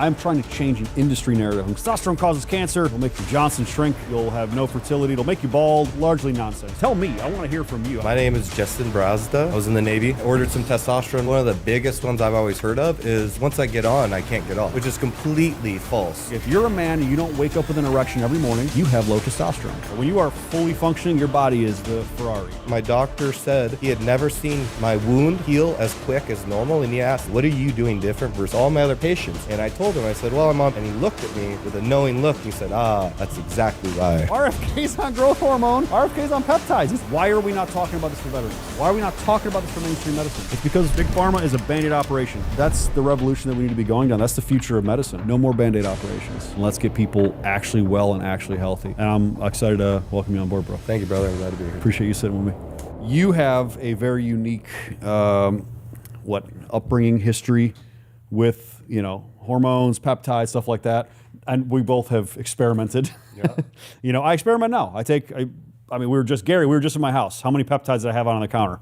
I'm trying to change an industry narrative. Testosterone causes cancer. It'll make your Johnson shrink. You'll have no fertility. It'll make you bald. Largely nonsense. Tell me. I want to hear from you. My name is Jestin Brazda. I was in the Navy. I ordered some testosterone. One of the biggest ones I've always heard of is once I get on, I can't get off, which is completely false. If you're a man and you don't wake up with an erection every morning, you have low testosterone. When you are fully functioning, your body is the Ferrari. My doctor said he had never seen my wound heal as quick as normal, and he asked, what are you doing different versus all my other patients? And I told him, I said, well, I'm on, and he looked at me with a knowing look, and he said, that's exactly why. RFK's on growth hormone, RFK's on peptides. Why are we not talking about this for veterans? Why are we not talking about this for mainstream medicine? It's because Big Pharma is a Band-Aid operation. That's the revolution that we need to be going down. That's the future of medicine. No more Band-Aid operations. Let's get people actually well and actually healthy. And I'm excited to welcome you on board, bro. Thank you, brother. I'm glad to be here. Appreciate you sitting with me. You have a very unique, upbringing history with, hormones, peptides, stuff like that. And we both have experimented. Yeah. I experiment now. We were just in my house. How many peptides did I have on the counter?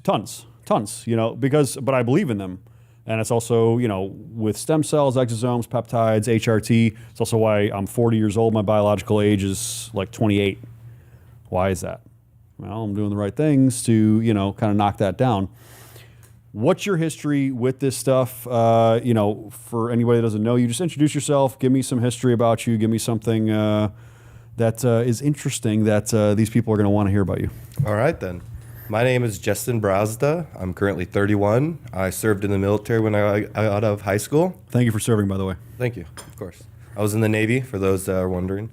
Tons, but I believe in them. And it's also, with stem cells, exosomes, peptides, HRT. It's also why I'm 40 years old. My biological age is like 28. Why is that? Well, I'm doing the right things to, kind of knock that down. What's your history with this stuff? For anybody that doesn't know you, just introduce yourself. Give me some history about you. Give me something that is interesting that these people are going to want to hear about you. All right, then. My name is Jestin Brazda. I'm currently 31. I served in the military when I got out of high school. Thank you for serving, by the way. Thank you, of course. I was in the Navy, for those that are wondering.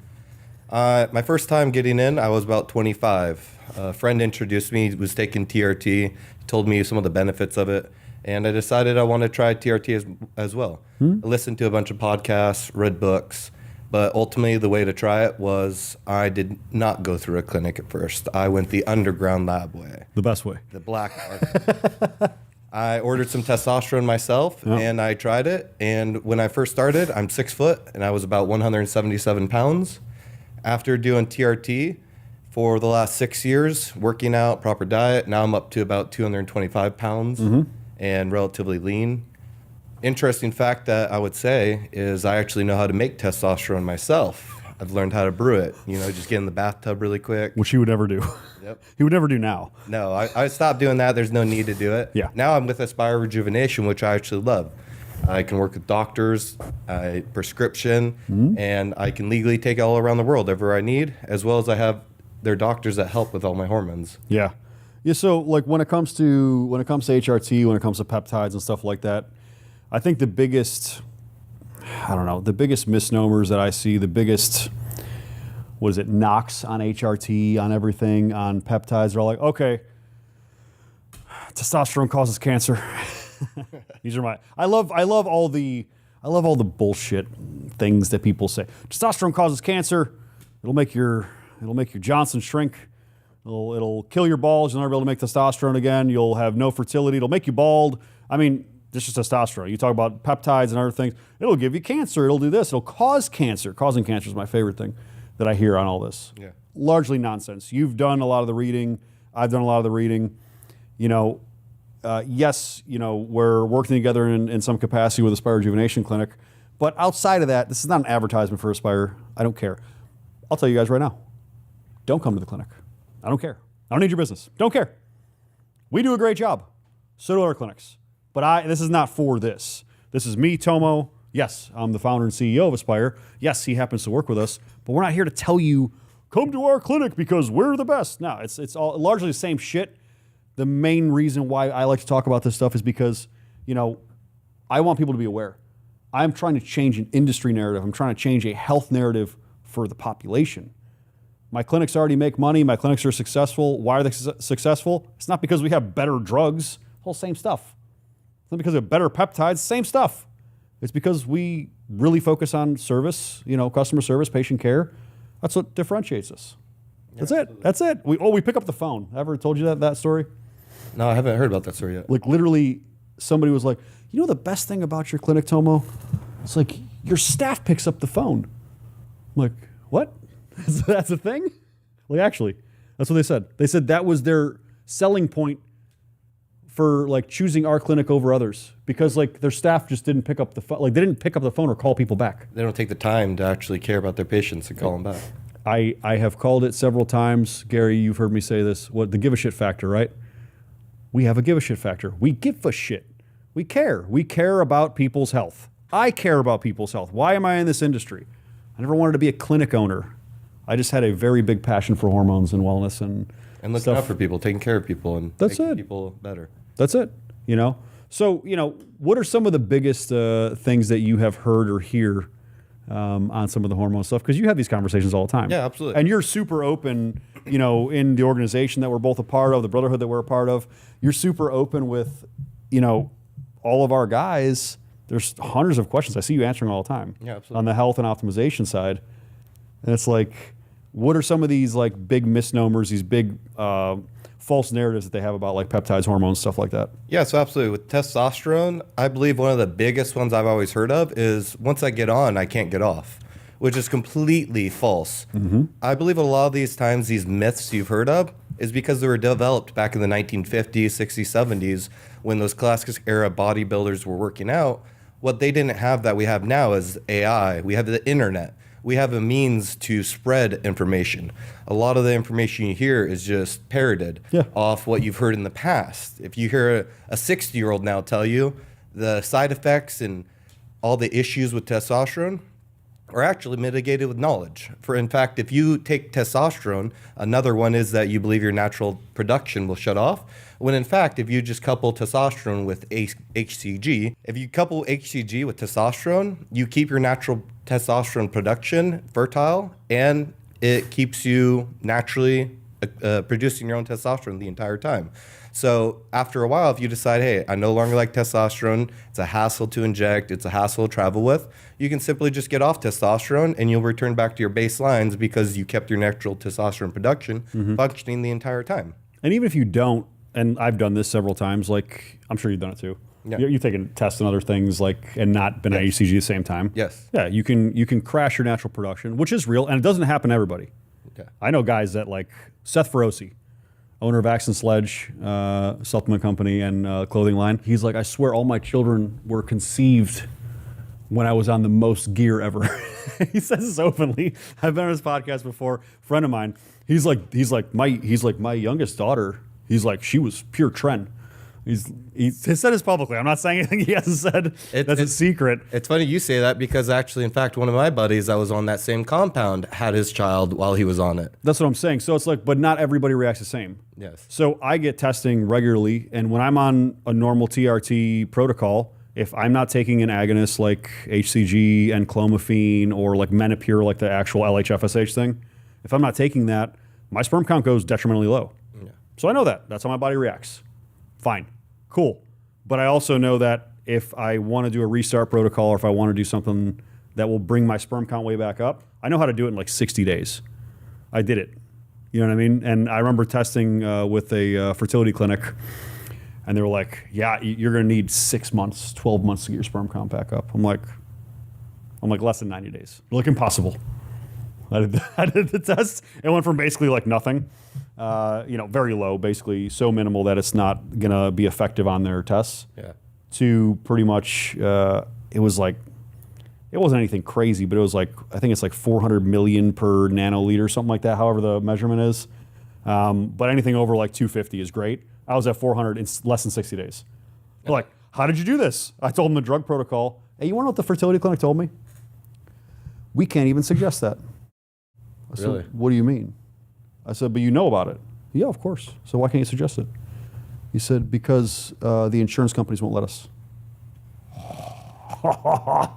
My first time getting in, I was about 25. A friend introduced me, was taking TRT, told me some of the benefits of it, and I decided I wanted to try TRT as well. I listened to a bunch of podcasts, read books, but ultimately the way to try it was I did not go through a clinic at first. I went the underground lab way. The best way. The black market. I ordered some testosterone myself, and I tried it, and when I first started, I'm 6 foot, and I was about 177 pounds. After doing TRT for the last 6 years, working out, proper diet, now I'm up to about 225 pounds and relatively lean. Interesting fact that I would say is I actually know how to make testosterone myself. I've learned how to brew it, just get in the bathtub really quick. Which he would never do. Yep. He would never do now. No, I stopped doing that. There's no need to do it. Yeah. Now I'm with Rejuvenation, which I actually love. I can work with doctors, prescription, and I can legally take it all around the world ever I need, as well as I have their doctors that help with all my hormones. Yeah. So like when it comes to HRT, when it comes to peptides and stuff like that, I think the biggest misnomers that I see, the biggest, knocks on HRT, on everything, on peptides are all like, okay, testosterone causes cancer. These are I love all the bullshit things that people say. Testosterone causes cancer. It'll make your Johnson shrink. It'll kill your balls. You'll never be able to make testosterone again. You'll have no fertility. It'll make you bald. I mean, this is testosterone. You talk about peptides and other things. It'll give you cancer. It'll do this. It'll cause cancer. Causing cancer is my favorite thing that I hear on all this. Yeah. Largely nonsense. You've done a lot of the reading. I've done a lot of the reading. Yes, we're working together in some capacity with Aspire Rejuvenation Clinic, but outside of that, this is not an advertisement for Aspire. I don't care. I'll tell you guys right now, don't come to the clinic. I don't care. I don't need your business. Don't care. We do a great job. So do our clinics. But this is not for this. This is me, Tomo. Yes, I'm the founder and CEO of Aspire. Yes, he happens to work with us, but we're not here to tell you, come to our clinic because we're the best. No, it's all largely the same shit. The main reason why I like to talk about this stuff is because, I want people to be aware. I'm trying to change an industry narrative. I'm trying to change a health narrative for the population. My clinics already make money. My clinics are successful. Why are they successful? It's not because we have better drugs. Whole same stuff. It's not because we have better peptides. Same stuff. It's because we really focus on service, customer service, patient care. That's what differentiates us. That's it. That's it. We pick up the phone. Ever told you that story? No, I haven't heard about that story yet. Like literally, somebody was like, the best thing about your clinic, Tomo? It's like your staff picks up the phone. I'm like, what? That's a thing? Like actually, that's what they said. They said that was their selling point for like choosing our clinic over others because like their staff just didn't pick up the phone. Like they didn't pick up the phone or call people back. They don't take the time to actually care about their patients and call them back. I have called it several times. Gary, you've heard me say this. What the give a shit factor, right? We have a give a shit factor. We give a shit. We care. We care about people's health. I care about people's health. Why am I in this industry? I never wanted to be a clinic owner. I just had a very big passion for hormones and wellness and looking stuff. out for people, taking care of people, and That's making it. people better. That's it. You know. So what are some of the biggest things that you have heard or hear on some of the hormone stuff? Because you have these conversations all the time. Yeah, absolutely. And you're super open. In the organization that we're both a part of, the brotherhood that we're a part of, you're super open with, all of our guys. There's hundreds of questions I see you answering all the time. Yeah, absolutely. On the health and optimization side, and it's like, what are some of these like big misnomers, these big false narratives that they have about like peptides, hormones, stuff like that? Yeah, so absolutely. With testosterone, I believe one of the biggest ones I've always heard of is once I get on, I can't get off, which is completely false. Mm-hmm. I believe a lot of these times, these myths you've heard of, is because they were developed back in the 1950s, 60s, 70s, when those classic era bodybuilders were working out. What they didn't have that we have now is AI. We have the internet. We have a means to spread information. A lot of the information you hear is just parroted off what you've heard in the past. If you hear a 60-year-old now tell you the side effects and all the issues with testosterone are actually mitigated with knowledge. In fact, if you take testosterone, another one is that you believe your natural production will shut off, when in fact, if you just couple testosterone with HCG, if you couple HCG with testosterone, you keep your natural testosterone production fertile, and it keeps you naturally producing your own testosterone the entire time. So after a while, if you decide, hey, I no longer like testosterone, it's a hassle to inject, it's a hassle to travel with, you can simply just get off testosterone and you'll return back to your baselines because you kept your natural testosterone production functioning the entire time. And even if you don't, and I've done this several times, like I'm sure you've done it too. Yeah. You've taken tests and other things and not been at ECG at the same time. Yes. Yeah, you can crash your natural production, which is real, and it doesn't happen to everybody. Okay. I know guys that like Seth Feroci, owner of Axe and Sledge supplement company and clothing line. He's like, I swear all my children were conceived when I was on the most gear ever. He says this openly. I've been on his podcast before. Friend of mine, he's like my youngest daughter. He's like, she was pure tren. He said this publicly. I'm not saying anything he hasn't said. That's a secret. It's funny you say that because actually, in fact, one of my buddies that was on that same compound had his child while he was on it. That's what I'm saying. So it's like, but not everybody reacts the same. Yes. So I get testing regularly, and when I'm on a normal TRT protocol, if I'm not taking an agonist like HCG and clomiphene or like Menopur, like the actual LHFSH thing, if I'm not taking that, my sperm count goes detrimentally low. Yeah. So I know that. That's how my body reacts. Fine. Cool. But I also know that if I want to do a restart protocol or if I want to do something that will bring my sperm count way back up, I know how to do it in like 60 days. I did it. You know what I mean? And I remember testing with a fertility clinic, and they were like, yeah, you're going to need 6 months, 12 months to get your sperm count back up. I'm like less than 90 days. They're like, impossible. I did the test. It went from basically like nothing, very low, basically so minimal that it's not going to be effective on their tests, to pretty much, it wasn't anything crazy, but it was like, I think it's like 400 million per nanoliter, something like that, however the measurement is. But anything over like 250 is great. I was at 400 in less than 60 days. They're like, how did you do this? I told them the drug protocol. Hey, you want to know what the fertility clinic told me? We can't even suggest that. I said, Really? what do you mean? I said, but you know about it. Yeah, of course. So why can't you suggest it? He said, because the insurance companies won't let us.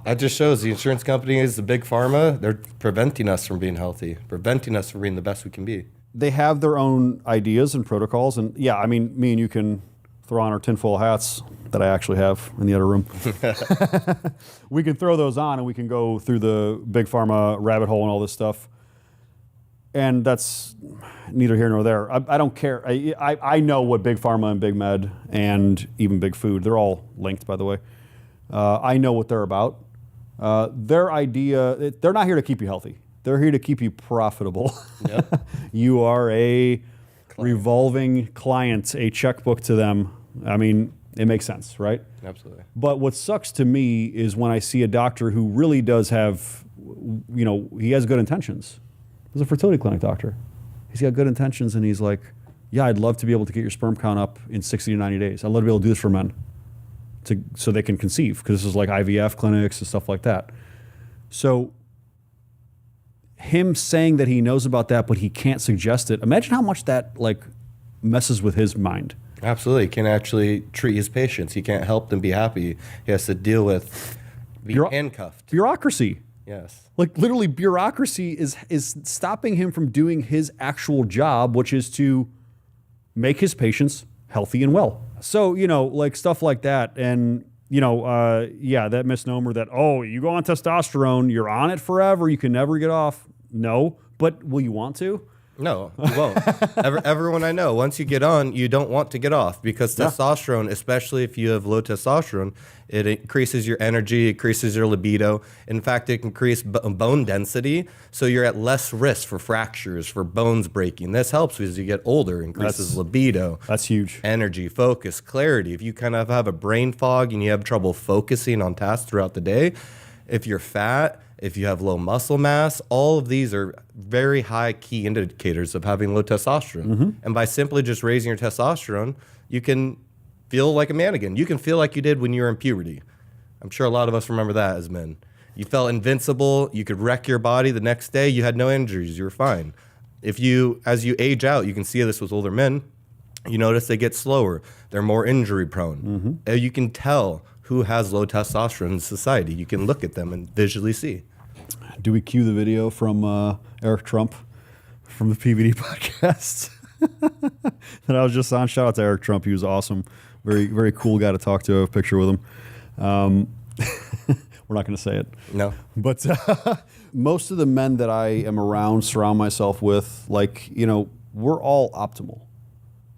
That just shows the insurance companies, the big pharma, they're preventing us from being healthy, preventing us from being the best we can be. They have their own ideas and protocols. And yeah, I mean, me and you can throw on our tinfoil hats that I actually have in the other room. We can throw those on and we can go through the big pharma rabbit hole and all this stuff. And that's neither here nor there. I don't care. I know what big pharma and big med and even big food, they're all linked, by the way. I know what they're about. Their idea, they're not here to keep you healthy. They're here to keep you profitable. Yep. You are a revolving client, a checkbook to them. I mean, it makes sense, right? Absolutely. But what sucks to me is when I see a doctor who really does have, he has good intentions. He's a fertility clinic doctor. He's got good intentions, and he's like, yeah, I'd love to be able to get your sperm count up in 60 to 90 days. I'd love to be able to do this for men so they can conceive, because this is like IVF clinics and stuff like that. So him saying that he knows about that, but he can't suggest it, imagine how much that like messes with his mind. Absolutely. He can't actually treat his patients. He can't help them be happy. He has to deal with being handcuffed. Bureaucracy. Yes. Like literally bureaucracy is stopping him from doing his actual job, which is to make his patients healthy and well. So, like stuff like that. And, that misnomer that, oh, you go on testosterone, you're on it forever, you can never get off. No, but will you want to? No, you won't. Everyone I know, once you get on, you don't want to get off, because testosterone, especially if you have low testosterone, it increases your energy, increases your libido. In fact, it can increase bone density, so you're at less risk for fractures, for bones breaking. This helps as you get older, increases libido. That's huge. Energy, focus, clarity. If you kind of have a brain fog and you have trouble focusing on tasks throughout the day, if you're fat, if you have low muscle mass, all of these are very high key indicators of having low testosterone. Mm-hmm. And by simply just raising your testosterone, you can feel like a man again. You can feel like you did when you were in puberty. I'm sure a lot of us remember that as men. You felt invincible. You could wreck your body the next day. You had no injuries. You were fine. As you age out, you can see this with older men. You notice they get slower. They're more injury prone. Mm-hmm. You can tell who has low testosterone in society. You can look at them and visually see. Do we cue the video from Eric Trump from the PVD podcast that I was just on? Shout out to Eric Trump. He was awesome. Very, very cool guy to talk to. I have a picture with him. We're not going to say it. No. But most of the men that I am around, surround myself with, we're all optimal.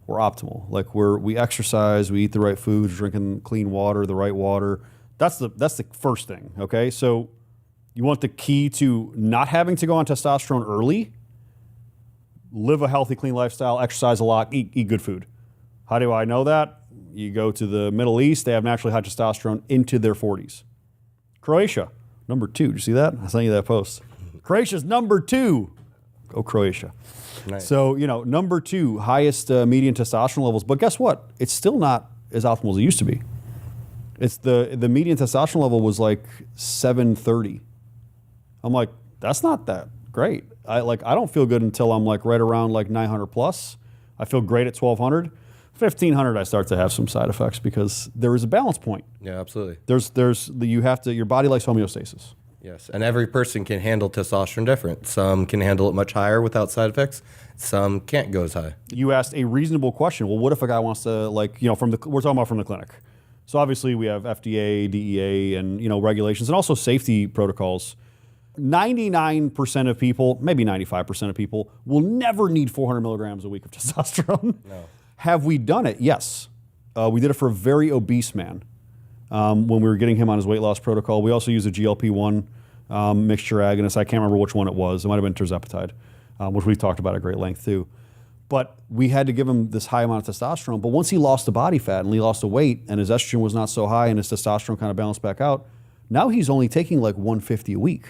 We're optimal. Like we exercise, we eat the right foods, drinking clean water, the right water. That's the first thing. Okay, so you want the key to not having to go on testosterone early. Live a healthy, clean lifestyle. Exercise a lot. Eat good food. How do I know that? You go to the Middle East. They have naturally high testosterone into their 40s. Croatia, number 2. Did you see that? I sent you that post. Croatia's number 2. Go Croatia. Nice. So, number 2, highest median testosterone levels. But guess what? It's still not as optimal as it used to be. It's the median testosterone level was like 730. I'm like, that's not that great. I don't feel good until I'm like right around like 900 plus. I feel great at 1200. 1500, I start to have some side effects because there is a balance point. Yeah, absolutely. Your body likes homeostasis. Yes, and every person can handle testosterone different. Some can handle it much higher without side effects. Some can't go as high. You asked a reasonable question. Well, what if a guy wants to we're talking about from the clinic. So obviously we have FDA, DEA, and regulations, and also safety protocols. 99% of people, maybe 95% of people, will never need 400 milligrams a week of testosterone. No. Have we done it? Yes. We did it for a very obese man when we were getting him on his weight loss protocol. We also used a GLP-1 mixture agonist. I can't remember which one it was. It might have been tirzepatide, which we've talked about at great length too. But we had to give him this high amount of testosterone. But once he lost the body fat and he lost the weight and his estrogen was not so high and his testosterone kind of balanced back out, now he's only taking like 150 a week.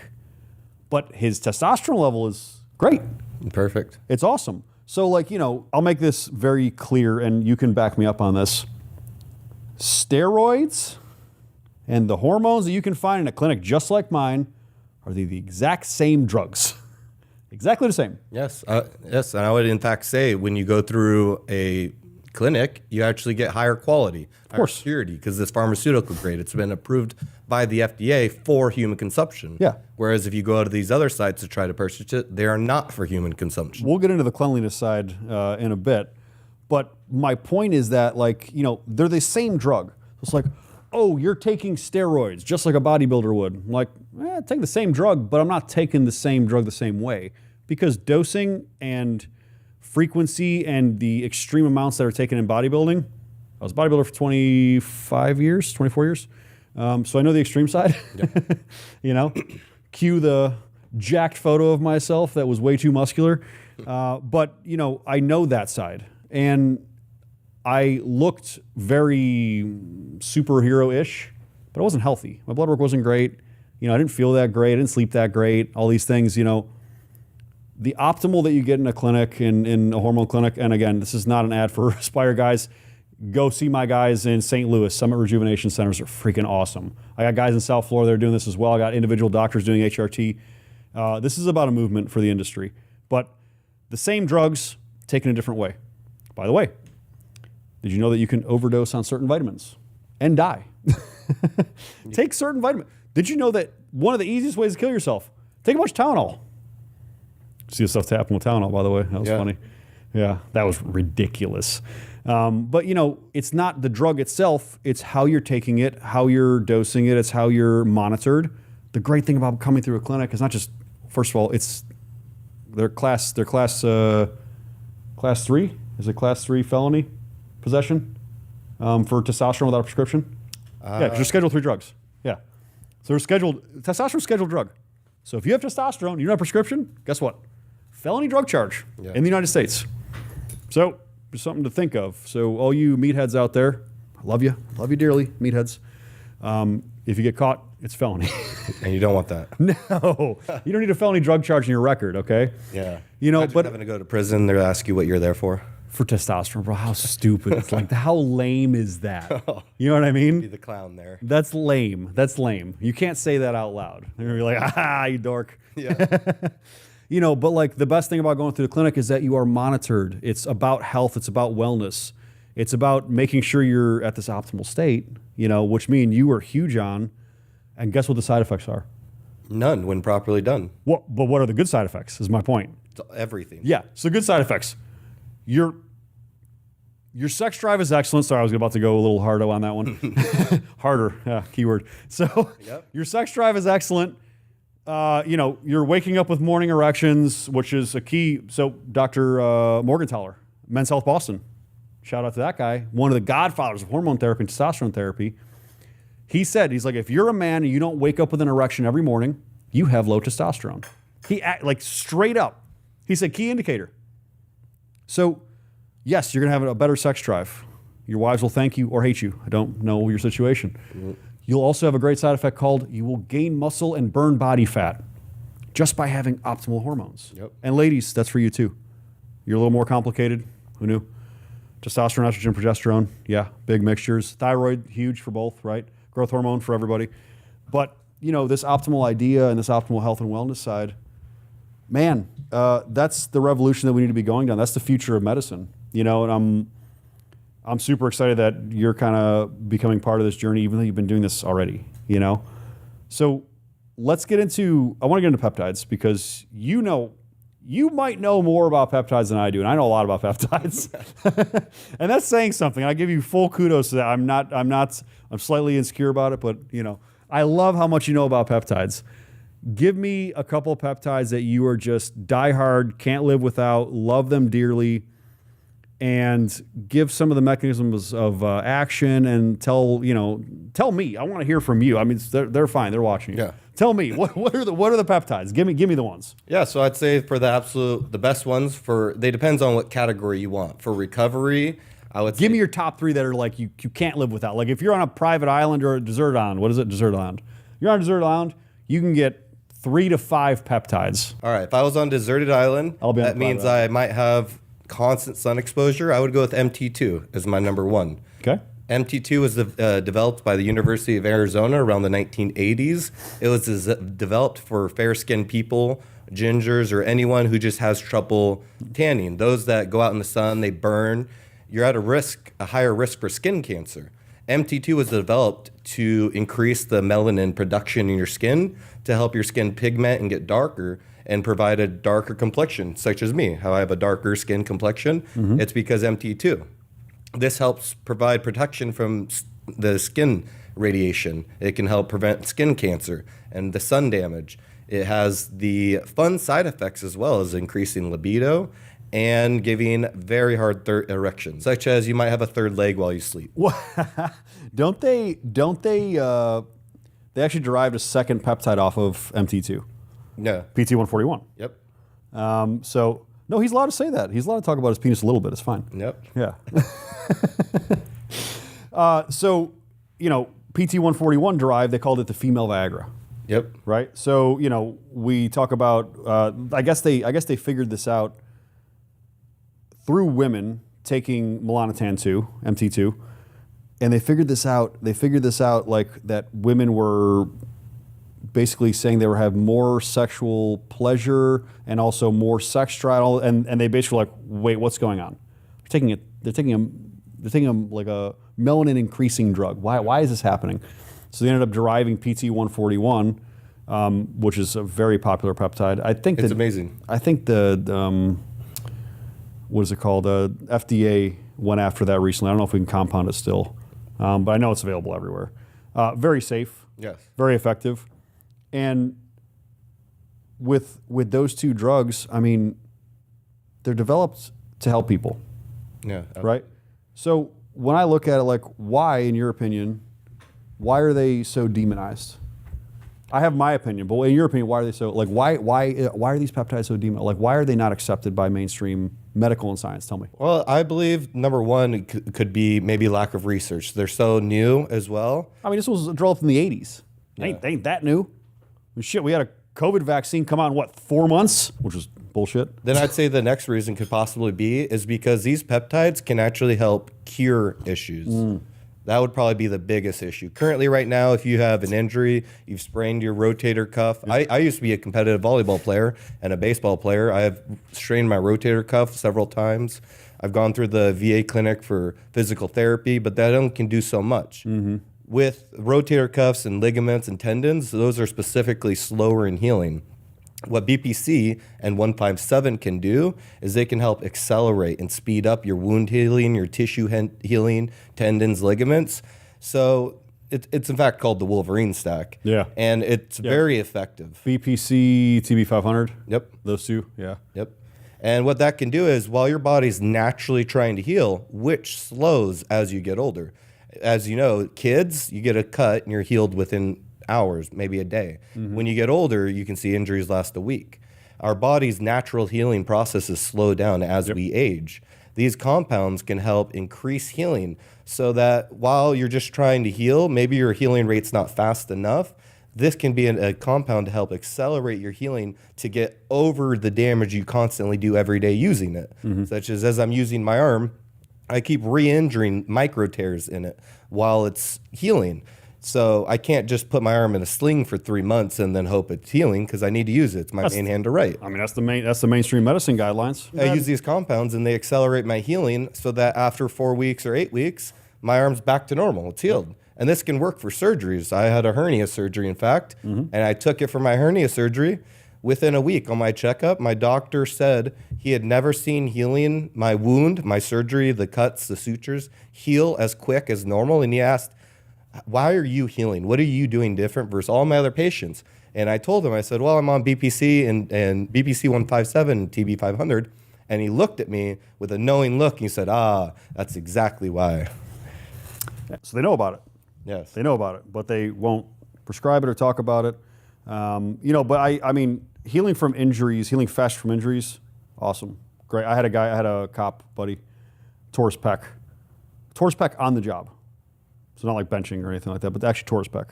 But his testosterone level is great. Perfect. It's awesome. So I'll make this very clear and you can back me up on this. Steroids and the hormones that you can find in a clinic just like mine are the exact same drugs. Exactly the same. Yes. Yes. And I would in fact say when you go through a clinic, you actually get higher quality, higher purity, because it's pharmaceutical grade. It's been approved by the FDA for human consumption. Yeah. Whereas if you go to these other sites to try to purchase it, they are not for human consumption. We'll get into the cleanliness side in a bit. But my point is that they're the same drug. It's like, oh, you're taking steroids just like a bodybuilder would. I'm like, take the same drug, but I'm not taking the same drug the same way. Because dosing and frequency and the extreme amounts that are taken in bodybuilding, I was a bodybuilder for 24 years. So I know the extreme side. Yep. Cue the jacked photo of myself that was way too muscular. But I know that side. And I looked very superhero-ish, but I wasn't healthy. My blood work wasn't great. I didn't feel that great. I didn't sleep that great. All these things, the optimal that you get in a clinic, in a hormone clinic, and again, this is not an ad for Aspire guys. Go see my guys in St. Louis. Summit Rejuvenation Centers are freaking awesome. I got guys in South Florida that are doing this as well. I got individual doctors doing HRT. This is about a movement for the industry. But the same drugs taken a different way. By the way, did you know that you can overdose on certain vitamins and die? Take certain vitamins. Did you know that one of the easiest ways to kill yourself, take a bunch of Tylenol? See the stuff to happen with Tylenol, by the way. That was funny. Yeah, that was ridiculous. But, it's not the drug itself. It's how you're taking it, how you're dosing it. It's how you're monitored. The great thing about coming through a clinic is not just, first of all, it's their class 3. Is it class 3 felony possession for testosterone without a prescription? Yeah, 'cause they're scheduled 3 drugs. Yeah. So testosterone's scheduled drug. So if you have testosterone, you don't have a prescription, guess what? Felony drug charge in the United States. So just something to think of. So all you meatheads out there, I love you dearly, meatheads. If you get caught, it's felony. And you don't want that. No, you don't need a felony drug charge in your record, okay? Yeah. Imagine but having to go to prison, they'll ask you what you're there for. For testosterone, bro. How stupid. It's like, how lame is that? You know what I mean? Be the clown there. That's lame. That's lame. You can't say that out loud. They're going to be like, you dork. Yeah. But like the best thing about going through the clinic is that you are monitored. It's about health. It's about wellness. It's about making sure you're at this optimal state, which means you are huge on. And guess what the side effects are? None when properly done. But what are the good side effects is my point. It's everything. Yeah. So good side effects. Your sex drive is excellent. Sorry, I was about to go a little harder on that one. Harder, yeah, keyword. So your sex drive is excellent. You're waking up with morning erections, which is a key. So Dr. Morgenthaler, Men's Health Boston, shout out to that guy, one of the godfathers of hormone therapy and testosterone therapy. He said, he's like, if you're a man and you don't wake up with an erection every morning, you have low testosterone. Straight up. He said, key indicator. So, yes, you're going to have a better sex drive. Your wives will thank you or hate you. I don't know your situation. Mm-hmm. You'll also have a great side effect called you will gain muscle and burn body fat just by having optimal hormones. Yep. And ladies, that's for you too. You're a little more complicated. Who knew? Testosterone, estrogen, progesterone. Yeah, big mixtures. Thyroid, huge for both, right? Growth hormone for everybody. But, this optimal idea and this optimal health and wellness side, man, that's the revolution that we need to be going down. That's the future of medicine, and I'm super excited that you're kind of becoming part of this journey, even though you've been doing this already, So let's get into, I want to get into peptides because you might know more about peptides than I do, and I know a lot about peptides. And that's saying something. I give you full kudos to that. I'm slightly insecure about it, but I love how much you know about peptides. Give me a couple of peptides that you are just diehard, can't live without, love them dearly, and give some of the mechanisms of action and tell me. I want to hear from you. I mean, they're fine. They're watching you. Yeah. Tell me, what are the peptides? Give me the ones. Yeah, so I'd say for the best ones, they depends on what category you want. For recovery, I would give me your top 3 that are like you can't live without. Like if you're on a private island or a desert island, what is it? Desert island. You're on a desert island, you can get 3 to 5 peptides. All right, if I was on a deserted island, that means I might have constant sun exposure. I would go with MT2 as my number 1. Okay. MT2 was developed by the University of Arizona around the 1980s. It was developed for fair-skinned people, gingers, or anyone who just has trouble tanning. Those that go out in the sun, they burn. You're at a higher risk for skin cancer. MT2 was developed to increase the melanin production in your skin to help your skin pigment and get darker and provide a darker complexion, such as me, how I have a darker skin complexion. Mm-hmm. It's because MT2. This helps provide protection from the skin radiation. It can help prevent skin cancer and the sun damage. It has the fun side effects as well as increasing libido and giving very hard erections, such as you might have a third leg while you sleep. Don't they actually derived a second peptide off of MT2? No. PT-141. Yep. No, he's allowed to say that. He's allowed to talk about his penis a little bit. It's fine. Yep. Yeah. So, PT-141 derived, they called it the female Viagra. Yep. Right. So, we talk about, I guess they figured this out through women taking melanotan 2, MT2, and they figured this out like that women were basically saying they were have more sexual pleasure and also more sex drive, and they basically were like, wait, what's going on? They're taking them like a melanin increasing drug. Why is this happening? So they ended up deriving PT-141, which is a very popular peptide. I think it's amazing. I think the what is it called? FDA went after that recently. I don't know if we can compound it still, but I know it's available everywhere. Very safe. Yes. Very effective. And with those two drugs, I mean, they're developed to help people. Yeah. Right? So when I look at it, like, why, in your opinion, why are they so demonized? I have my opinion, but in your opinion, why are they so, like, why are these peptides so demonized? Like, why are they not accepted by mainstream medical and science? Tell me. Well, I believe number one could be maybe lack of research. They're so new as well. I mean, this was developed in the 80s. Yeah. They ain't that new. I mean, shit, we had a COVID vaccine come out in, 4 months? Which was bullshit. Then I'd say the next reason could possibly be is because these peptides can actually help cure issues. That would probably be the biggest issue. Currently, right now, if you have an injury, you've sprained your rotator cuff. I used to be a competitive volleyball player and a baseball player. I have strained my rotator cuff several times. I've gone through the VA clinic for physical therapy, but that only can do so much. With rotator cuffs and ligaments and tendons, those are specifically slower in healing. What BPC and 157 can do is they can help accelerate and speed up your wound healing, your tissue healing, tendons, ligaments. So it's in fact called the Wolverine stack. Yeah. And it's very effective. BPC, TB-500. Yep. Those two, yeah. Yep. And what that can do is while your body's naturally trying to heal, which slows as you get older. As you know, kids, you get a cut and you're healed within hours, maybe a day. When you get older, you can see injuries last a week. Our body's natural healing processes slow down as we age. These compounds can help increase healing so that while you're just trying to heal, maybe your healing rate's not fast enough. This can be a compound to help accelerate your healing to get over the damage you constantly do every day using it. Such as I'm using my arm, I keep re-injuring micro tears in it while it's healing. So I can't just put my arm in a sling for 3 months and then hope it's healing because I need to use it. It's my main hand to write. I mean, that's the mainstream medicine guidelines. I use these compounds and they accelerate my healing so that after 4 weeks or 8 weeks, my arm's back to normal. It's healed. And this can work for surgeries. I had a hernia surgery, in fact, and I took it for my hernia surgery. Within a week on my checkup, my doctor said he had never seen healing, my wound, my surgery, the cuts, the sutures, heal as quick as normal. And he asked, why are you healing? What are you doing different versus all my other patients? And I told him, I said, well, I'm on BPC and BPC-157 and TB-500. And he looked at me with a knowing look. And he said, that's exactly why. So they know about it. Yes. They know about it, but they won't prescribe it or talk about it. But I mean, healing from injuries, healing fast from injuries, awesome. Great. I had a cop buddy, tore his pec on the job. So not like benching or anything like that, but actually tore his pec.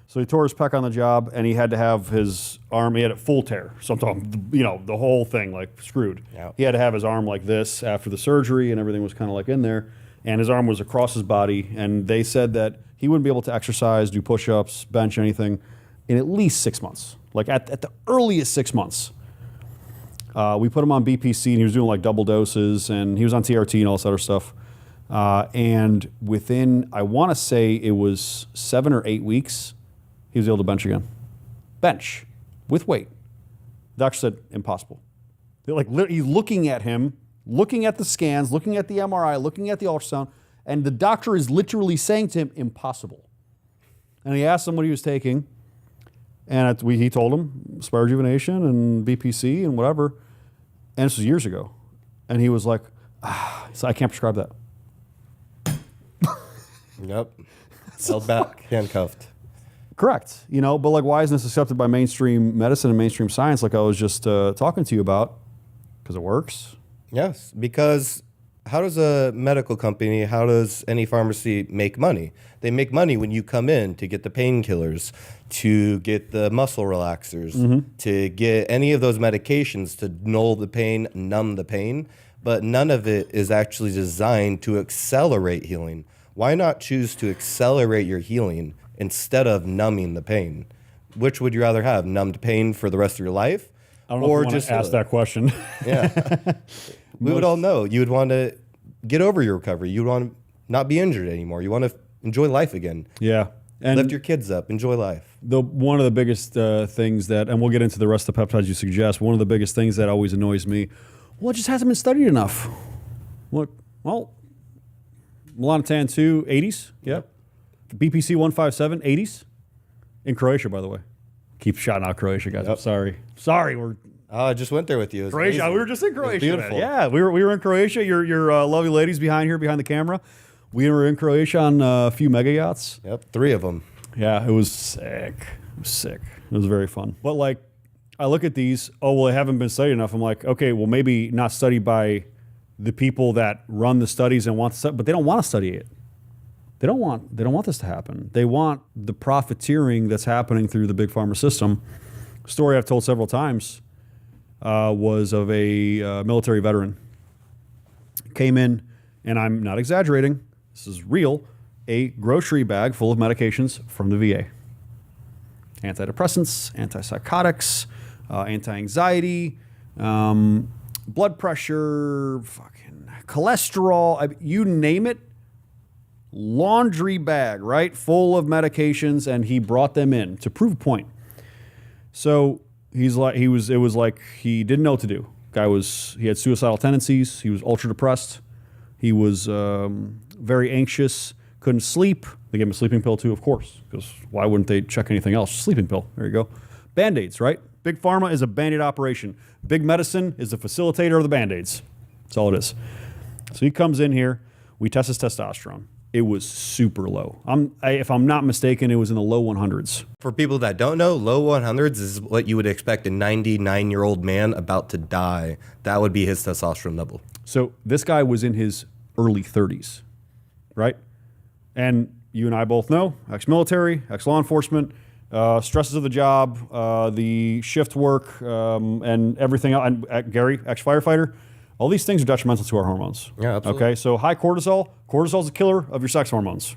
So he tore his pec on the job, and he had to have his arm, he had a full tear. So I'm talking, the whole thing, like, screwed. Yep. He had to have his arm like this after the surgery, and everything was kind of like in there. And his arm was across his body, and they said that he wouldn't be able to exercise, do push-ups, bench, anything in at least 6 months. Like at the earliest 6 months. We put him on BPC, and he was doing like double doses, and he was on TRT and all this other stuff. And within, I want to say it was 7 or 8 weeks, he was able to bench again. Bench with weight. The doctor said, impossible. They're like, he's looking at him, looking at the scans, looking at the MRI, looking at the ultrasound, and the doctor is literally saying to him, impossible. And he asked him what he was taking, and he told him Rejuvenation and BPC and whatever, and this was years ago. And he was like, so I can't prescribe that. Yep. Held back, handcuffed. Correct. But like, why isn't this accepted by mainstream medicine and mainstream science like I was just talking to you about? Because it works. Yes, because how does a medical company, how does any pharmacy make money? They make money when you come in to get the painkillers, to get the muscle relaxers, to get any of those medications to null the pain, numb the pain. But none of it is actually designed to accelerate healing. Why not choose to accelerate your healing instead of numbing the pain? Which would you rather have, numbed pain for the rest of your life? I don't know if you want to ask that question. Yeah. We would all know. You would want to get over your recovery. You would want to not be injured anymore. You want to enjoy life again. Yeah. And lift your kids up. Enjoy life. One of the biggest things that, and we'll get into the rest of the peptides you suggest, one of the biggest things that always annoys me, well, it just hasn't been studied enough. What? Well, melanotan 2, 80s. Yeah. BPC-157, 80s. In Croatia, by the way. Keep shouting out Croatia, guys. Yep. I'm sorry. We're Oh, I just went there with you. It was Croatia. amazing. We were just in Croatia. Beautiful. Man. Yeah, we were in Croatia. Your lovely ladies behind the camera. We were in Croatia on a few mega yachts. Yep, 3 of them. Yeah, it was sick. It was very fun. But like, I look at these. Oh well, they haven't been studied enough. I'm like, okay, well maybe not studied by the people that run the studies and want to study, but they don't want to study it. They don't want this to happen. They want the profiteering that's happening through the big pharma system. Story I've told several times was of a military veteran. Came in, and I'm not exaggerating, this is real, a grocery bag full of medications from the VA. Antidepressants, antipsychotics, anti-anxiety, blood pressure, fucking cholesterol, you name it. Laundry bag, right? Full of medications, and he brought them in to prove a point. So it was like he didn't know what to do. He had suicidal tendencies. He was ultra depressed. He was very anxious, couldn't sleep. They gave him a sleeping pill too, of course, because why wouldn't they check anything else? Sleeping pill, there you go. Band-Aids, right? Big pharma is a Band-Aid operation. Big medicine is the facilitator of the Band-Aids. That's all it is. So he comes in here, we test his testosterone. It was super low. If I'm not mistaken, it was in the low 100s. For people that don't know, low 100s is what you would expect a 99-year-old man about to die. That would be his testosterone level. So this guy was in his early 30s, right? And you and I both know, ex-military, ex-law enforcement, stresses of the job, the shift work, and everything else. And Gary, ex-firefighter, all these things are detrimental to our hormones. Yeah, absolutely. Okay, so high cortisol. Cortisol is a killer of your sex hormones.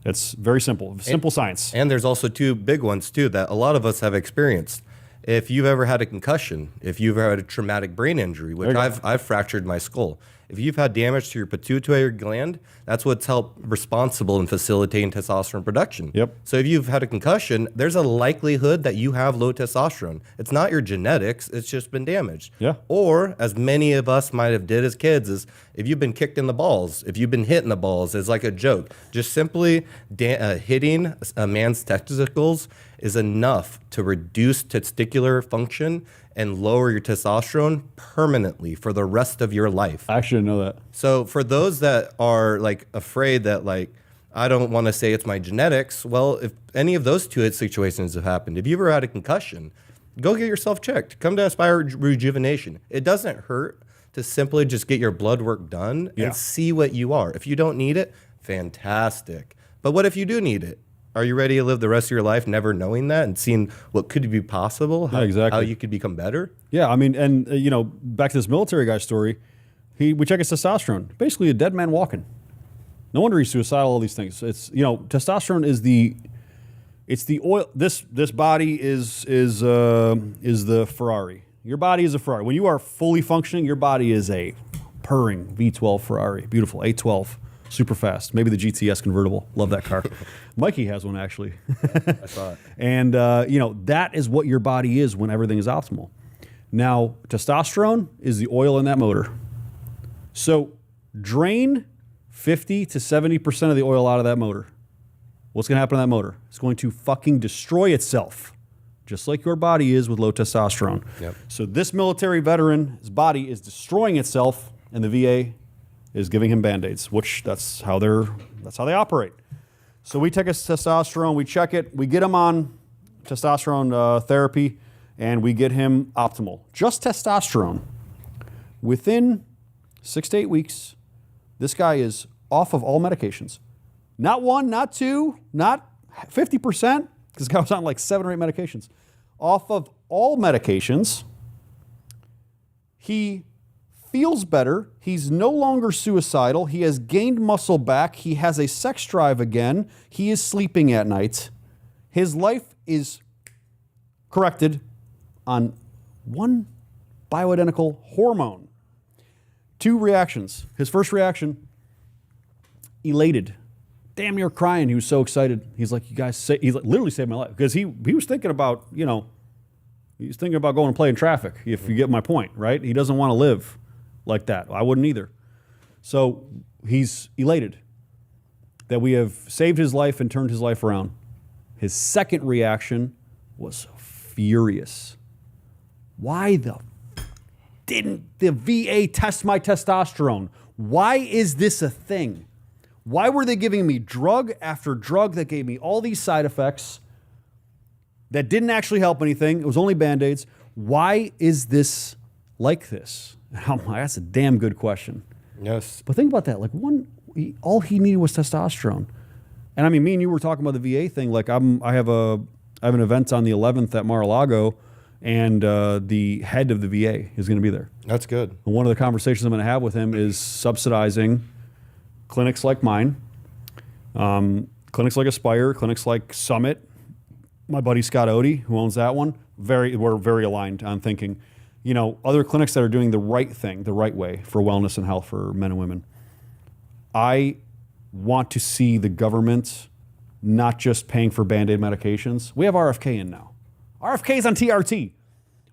It's very simple. Simple science. And there's also 2 big ones, too, that a lot of us have experienced. If you've ever had a concussion, if you've ever had a traumatic brain injury, which I've fractured my skull, if you've had damage to your pituitary gland, that's what's helped responsible in facilitating testosterone production. Yep. So if you've had a concussion, there's a likelihood that you have low testosterone. It's not your genetics, it's just been damaged. Yeah. Or, as many of us might have did as kids, is if you've been kicked in the balls, if you've been hit in the balls, it's like a joke. Just simply hitting a man's testicles is enough to reduce testicular function and lower your testosterone permanently for the rest of your life. I actually didn't know that. So for those that are like afraid that like, I don't want to say it's my genetics, well, if any of those 2 situations have happened, if you've ever had a concussion, go get yourself checked. Come to Aspire Rejuvenation. It doesn't hurt to simply just get your blood work done and see what you are. If you don't need it, fantastic. But what if you do need it? Are you ready to live the rest of your life never knowing that and seeing what could be possible? How you could become better? Yeah, I mean, and back to this military guy story, we check his testosterone. Basically a dead man walking. No wonder he's suicidal, all these things. It's, testosterone is the oil. This body is the Ferrari. Your body is a Ferrari. When you are fully functioning, your body is a purring V12 Ferrari. Beautiful, 812. Super fast. Maybe the GTS convertible. Love that car. Mikey has one, actually. I saw it. And, that is what your body is when everything is optimal. Now, testosterone is the oil in that motor. So drain 50 to 70% of the oil out of that motor. What's going to happen to that motor? It's going to fucking destroy itself, just like your body is with low testosterone. Yep. So this military veteran, his body is destroying itself, and the VA is giving him Band-Aids, which that's how they operate. So we take his testosterone, we check it, we get him on testosterone therapy, and we get him optimal. Just testosterone. Within 6 to 8 weeks, This guy is off of all medications. Not one, not two, not 50%, because this guy was on like 7 or 8 medications. Off of all medications, he feels better. He's no longer suicidal. He has gained muscle back. He has a sex drive again. He is sleeping at night. His life is corrected on one bioidentical hormone. 2 reactions. His first reaction, elated. Damn near crying. He was so excited. He's like, you guys he's like, literally saved my life. Because he was thinking about, he was thinking about going and play in traffic, if you get my point, right? He doesn't want to live like that. I wouldn't either. So he's elated that we have saved his life and turned his life around. His second reaction was furious. Why didn't the VA test my testosterone? Why is this a thing? Why were they giving me drug after drug that gave me all these side effects that didn't actually help anything? It was only Band-Aids. Why is this like this? That's a damn good question. Yes. But think about that. Like all he needed was testosterone. And I mean, me and you were talking about the VA thing. Like I have an event on the 11th at Mar-a-Lago, and the head of the VA is going to be there. That's good. And one of the conversations I'm going to have with him is subsidizing clinics like mine, clinics like Aspire, clinics like Summit. My buddy Scott Odie, who owns that one, we're very aligned on thinking, other clinics that are doing the right thing, the right way for wellness and health for men and women. I want to see the government not just paying for Band-Aid medications. We have RFK in now. RFK's on TRT.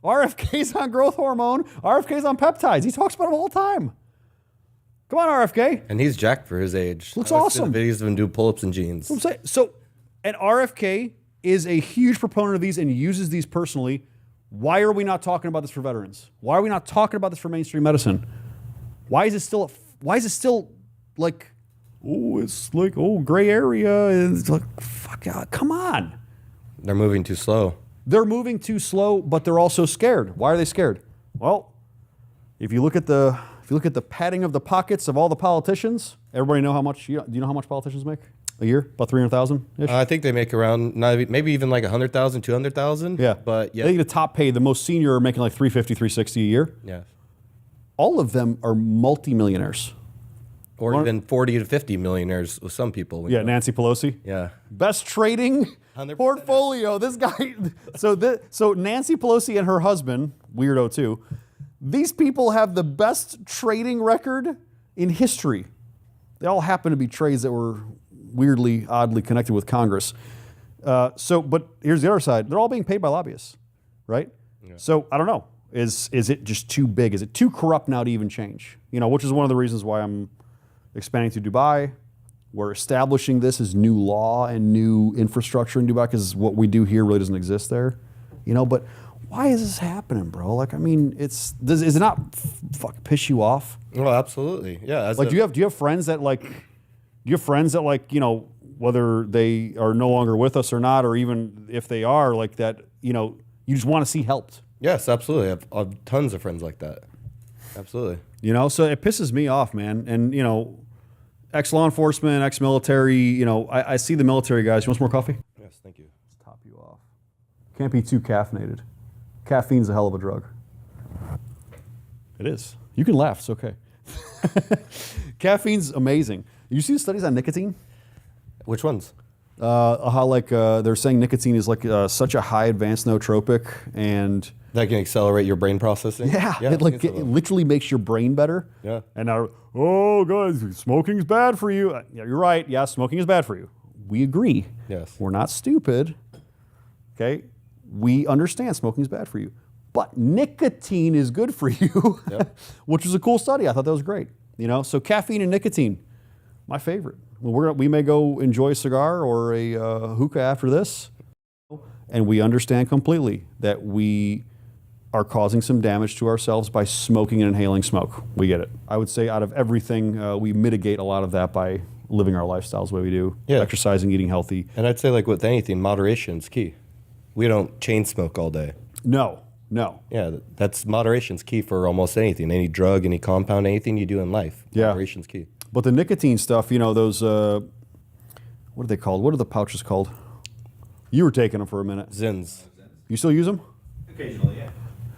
RFK's on growth hormone. RFK's on peptides. He talks about them all the time. Come on, RFK. And he's jacked for his age. Looks I've awesome. seen videos of him do pull-ups in jeans. So, and RFK is a huge proponent of these and uses these personally. Why are we not talking about this for veterans? Why are we not talking about this for mainstream medicine? Why is it still like, it's like, gray area? It's like, fuck, come on. They're moving too slow. They're moving too slow, but they're also scared. Why are they scared? Well, if you look at the padding of the pockets of all the politicians, everybody know how much. Do you know how much politicians make a year? About 300,000 ish. I think they make around maybe even like 100,000, 200,000. Yeah, but yeah, I think the top paid, the most senior, are making like 350, 360 a year. Yeah, all of them are multimillionaires. Or even 40 to 50 millionaires with some people. Yeah, Nancy Pelosi. Yeah. Best trading 100%. portfolio. This guy. So Nancy Pelosi and her husband, weirdo too. These people have the best trading record in history. They all happen to be trades that were weirdly, oddly connected with Congress. But here's the other side. They're all being paid by lobbyists, right? Yeah. So I don't know. Is it just too big? Is it too corrupt now to even change? Which is one of the reasons why I'm expanding to Dubai. We're establishing this as new law and new infrastructure in Dubai because what we do here really doesn't exist there. But why is this happening, bro? Like, I mean, does it not fuck piss you off? Well, absolutely. Yeah. Like, do you have friends that like, whether they are no longer with us or not, or even if they are like that, you just want to see helped? Yes, absolutely. I have tons of friends like that. Absolutely. So it pisses me off, man. And, ex-law enforcement, ex-military, I see the military guys. You want some more coffee? Yes, thank you. Let's top you off. Can't be too caffeinated. Caffeine's a hell of a drug. It is. You can laugh. It's okay. Caffeine's amazing. You see the studies on nicotine? Which ones? How they're saying nicotine is like such a high advanced nootropic and that can accelerate your brain processing. Yeah, it literally makes your brain better. Yeah. And now, guys, smoking's bad for you. Yeah, you're right. Yeah, smoking is bad for you. We agree. Yes. We're not stupid. Okay. We understand smoking is bad for you, but nicotine is good for you, yep. Which was a cool study. I thought that was great. So caffeine and nicotine, my favorite. We may go enjoy a cigar or a hookah after this, and we understand completely that we are causing some damage to ourselves by smoking and inhaling smoke. We get it. I would say out of everything, we mitigate a lot of that by living our lifestyles the way we do, exercising, eating healthy. And I'd say like with anything, moderation is key. We don't chain smoke all day. No. Yeah, moderation's key for almost anything. Any drug, any compound, anything you do in life. Yeah. Moderation's key. But the nicotine stuff, you know, those, what are they called? What are the pouches called? You were taking them for a minute. Zins. You still use them? Occasionally, yeah.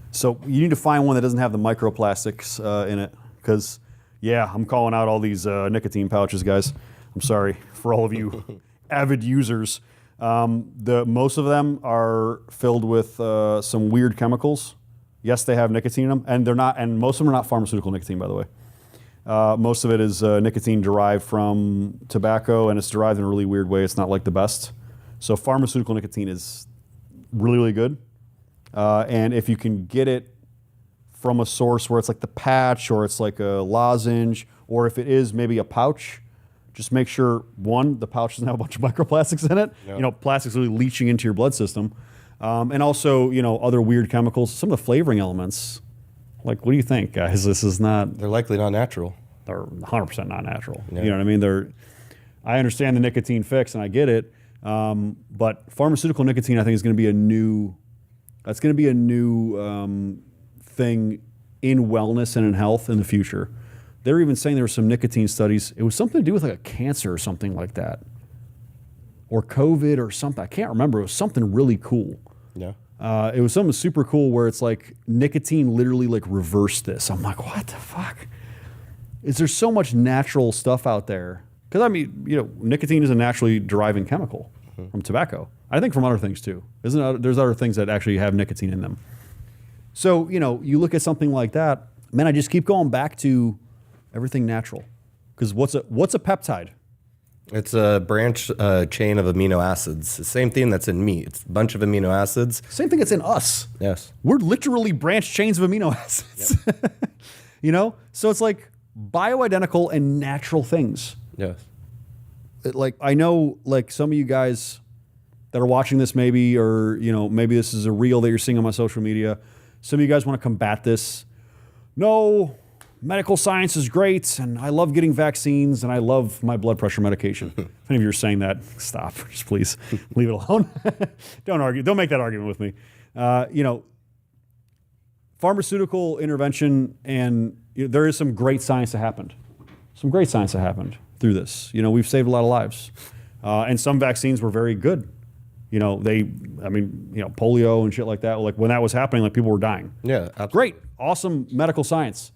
So you need to find one that doesn't have the microplastics in it, because, yeah, I'm calling out all these nicotine pouches, guys. I'm sorry for all of you avid users. Most of them are filled with some weird chemicals. Yes, they have nicotine in them, and they're not. And most of them are not pharmaceutical nicotine, by the way. Most of it is nicotine derived from tobacco, and it's derived in a really weird way. It's not like the best. So pharmaceutical nicotine is really, really good. And if you can get it from a source where it's like the patch or it's like a lozenge, or if it is maybe a pouch, just make sure, one, the pouch doesn't have a bunch of microplastics in it. Yep. You know, plastics really leaching into your blood system. And also, you know, other weird chemicals, some of the flavoring elements. Like, what do you think, guys? This is not... They're likely not natural. They're 100% not natural. Yeah. You know what I mean? I understand the nicotine fix, and I get it. But pharmaceutical nicotine, I think, is going to be a new... That's going to be a new thing in wellness and in health in the future. They're even saying there were some nicotine studies. It was something to do with like a cancer or something like that. Or COVID or something. I can't remember. It was something really cool. Yeah. It was something super cool where it's like nicotine literally like reversed this. I'm like, what the fuck? Is there so much natural stuff out there? Because I mean, you know, nicotine is a naturally deriving chemical from tobacco. I think from other things too. There's other things that actually have nicotine in them. So, you know, you look at something like that, man, I just keep going back to everything natural. Because what's a peptide? It's a branch chain of amino acids. The same thing that's in meat. It's a bunch of amino acids. Same thing that's in us. Yes. We're literally branched chains of amino acids. Yep. You know? So it's like bioidentical and natural things. Yes. Like, I know, like, some of you guys that are watching this maybe, or, you know, maybe this is a reel that you're seeing on my social media. Some of you guys want to combat this. No, medical science is great, and I love getting vaccines, and I love my blood pressure medication. If any of you are saying that, stop. Just please leave it alone. Don't argue. Don't make that argument with me. You know, pharmaceutical intervention, and there is some great science that happened. Some great science that happened through this. You know, we've saved a lot of lives. And some vaccines were very good. You know, polio and shit like that. Like, when that was happening, like, people were dying. Yeah, absolutely. Great, awesome medical science.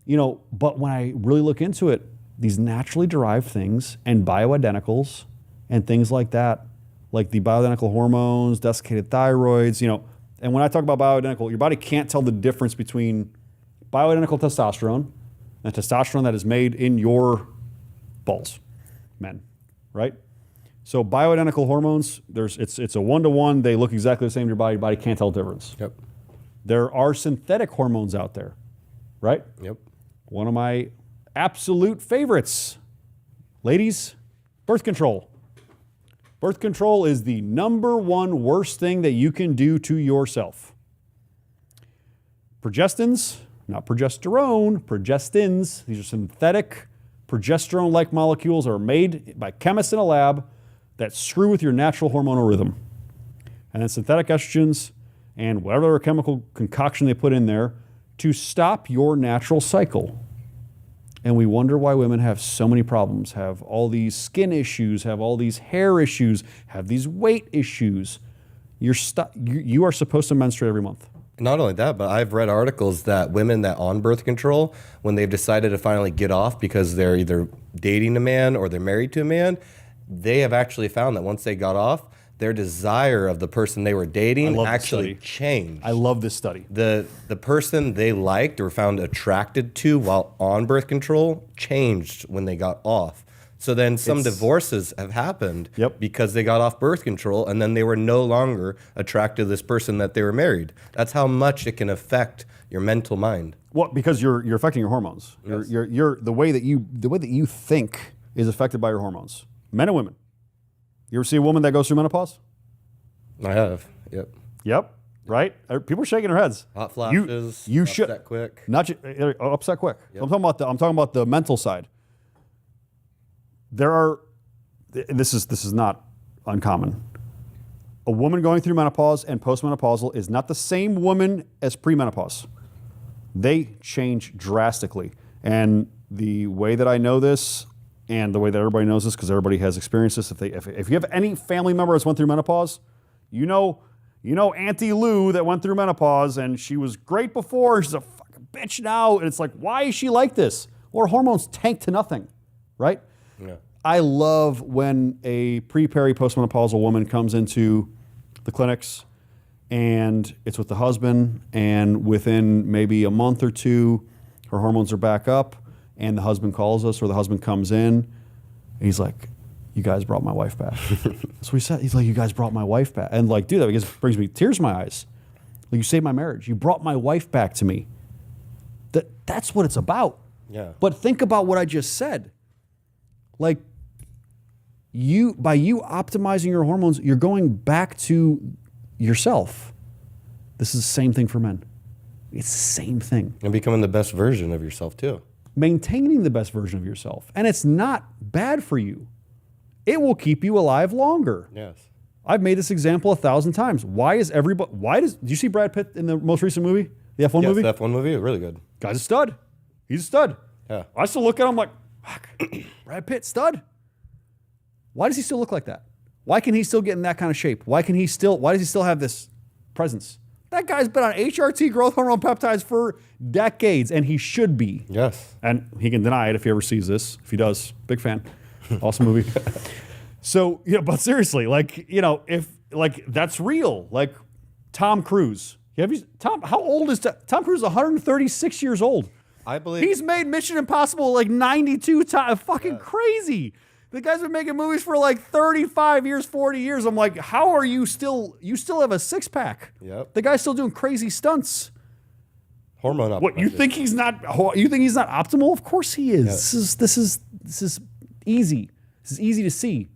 You know, but when I really look into it, these naturally derived things and bioidenticals and things like that, like the bioidentical hormones, desiccated thyroids, you know, and when I talk about bioidentical, your body can't tell the difference between bioidentical testosterone and testosterone that is made in your balls, men, right? So bioidentical hormones, it's a 1-to-1. They look exactly the same to your body. Your body can't tell the difference. Yep. There are synthetic hormones out there, right? Yep. One of my absolute favorites, ladies, birth control. Birth control is the #1 worst thing that you can do to yourself. Progestins, not progesterone, progestins, these are synthetic progesterone-like molecules that are made by chemists in a lab that screw with your natural hormonal rhythm. And then synthetic estrogens and whatever chemical concoction they put in there to stop your natural cycle. And we wonder why women have so many problems, have all these skin issues, have all these hair issues, have these weight issues. You are supposed to menstruate every month. Not only that, but I've read articles that women that on birth control, when they've decided to finally get off because they're either dating a man or they're married to a man, they have actually found that once they got off, their desire of the person they were dating actually changed. I love this study. The person they liked or found attracted to while on birth control changed when they got off. So then some divorces have happened because they got off birth control and then they were no longer attracted to this person that they were married. That's how much it can affect your mental mind. Well, because you're affecting your hormones. Yes. You're the way that you think is affected by your hormones. Men and women. You ever see a woman that goes through menopause? I have. Yep. Yep. Right? People are shaking their heads. Hot flashes. You upset should quick. Not upset quick. Yep. I'm talking about the mental side. There are, and this is not uncommon. A woman going through menopause and postmenopausal is not the same woman as premenopause. They change drastically. And the way that I know this and the way that everybody knows this, because everybody has experienced this, if you have any family member that's went through menopause, you know Auntie Lou that went through menopause and she was great before, she's a fucking bitch now, and it's like, why is she like this? Well, her hormones tank to nothing, right? Yeah. I love when a pre-peri postmenopausal woman comes into the clinics and it's with the husband, and within maybe a month or two, her hormones are back up, and the husband calls us, or the husband comes in, and he's like, you guys brought my wife back. That's what he said. He's like, you guys brought my wife back. And like, dude, that just brings me tears in my eyes. Like, you saved my marriage. You brought my wife back to me. That's what it's about. Yeah. But think about what I just said. Like, by you optimizing your hormones, you're going back to yourself. This is the same thing for men. It's the same thing. And becoming the best version of yourself too. Maintaining the best version of yourself. And it's not bad for you. It will keep you alive longer. Yes. I've made this example 1,000 times. Do you see Brad Pitt in the most recent movie? The F1 movie? Yes, the F1 movie, really good. Guy's a stud. He's a stud. Yeah. I still look at him like, fuck, Brad Pitt, stud. Why does he still look like that? Why can he still get in that kind of shape? Why does he still have this presence? That guy's been on HRT, growth hormone peptides, for decades, and he should be. Yes. And he can deny it if he ever sees this. If he does, big fan. Awesome movie. So, but seriously, if that's real. Like Tom Cruise. How old is Tom Cruise? 136 years old. I believe He's made Mission Impossible like 92 times. Fucking crazy. The guy's been making movies for like 35 years, 40 years. I'm like, how are you still have a six pack? Yep. The guy's still doing crazy stunts. hormone optimization. What, you think he's not optimal? Of course he is. Yeah. This is easy. This is easy to see.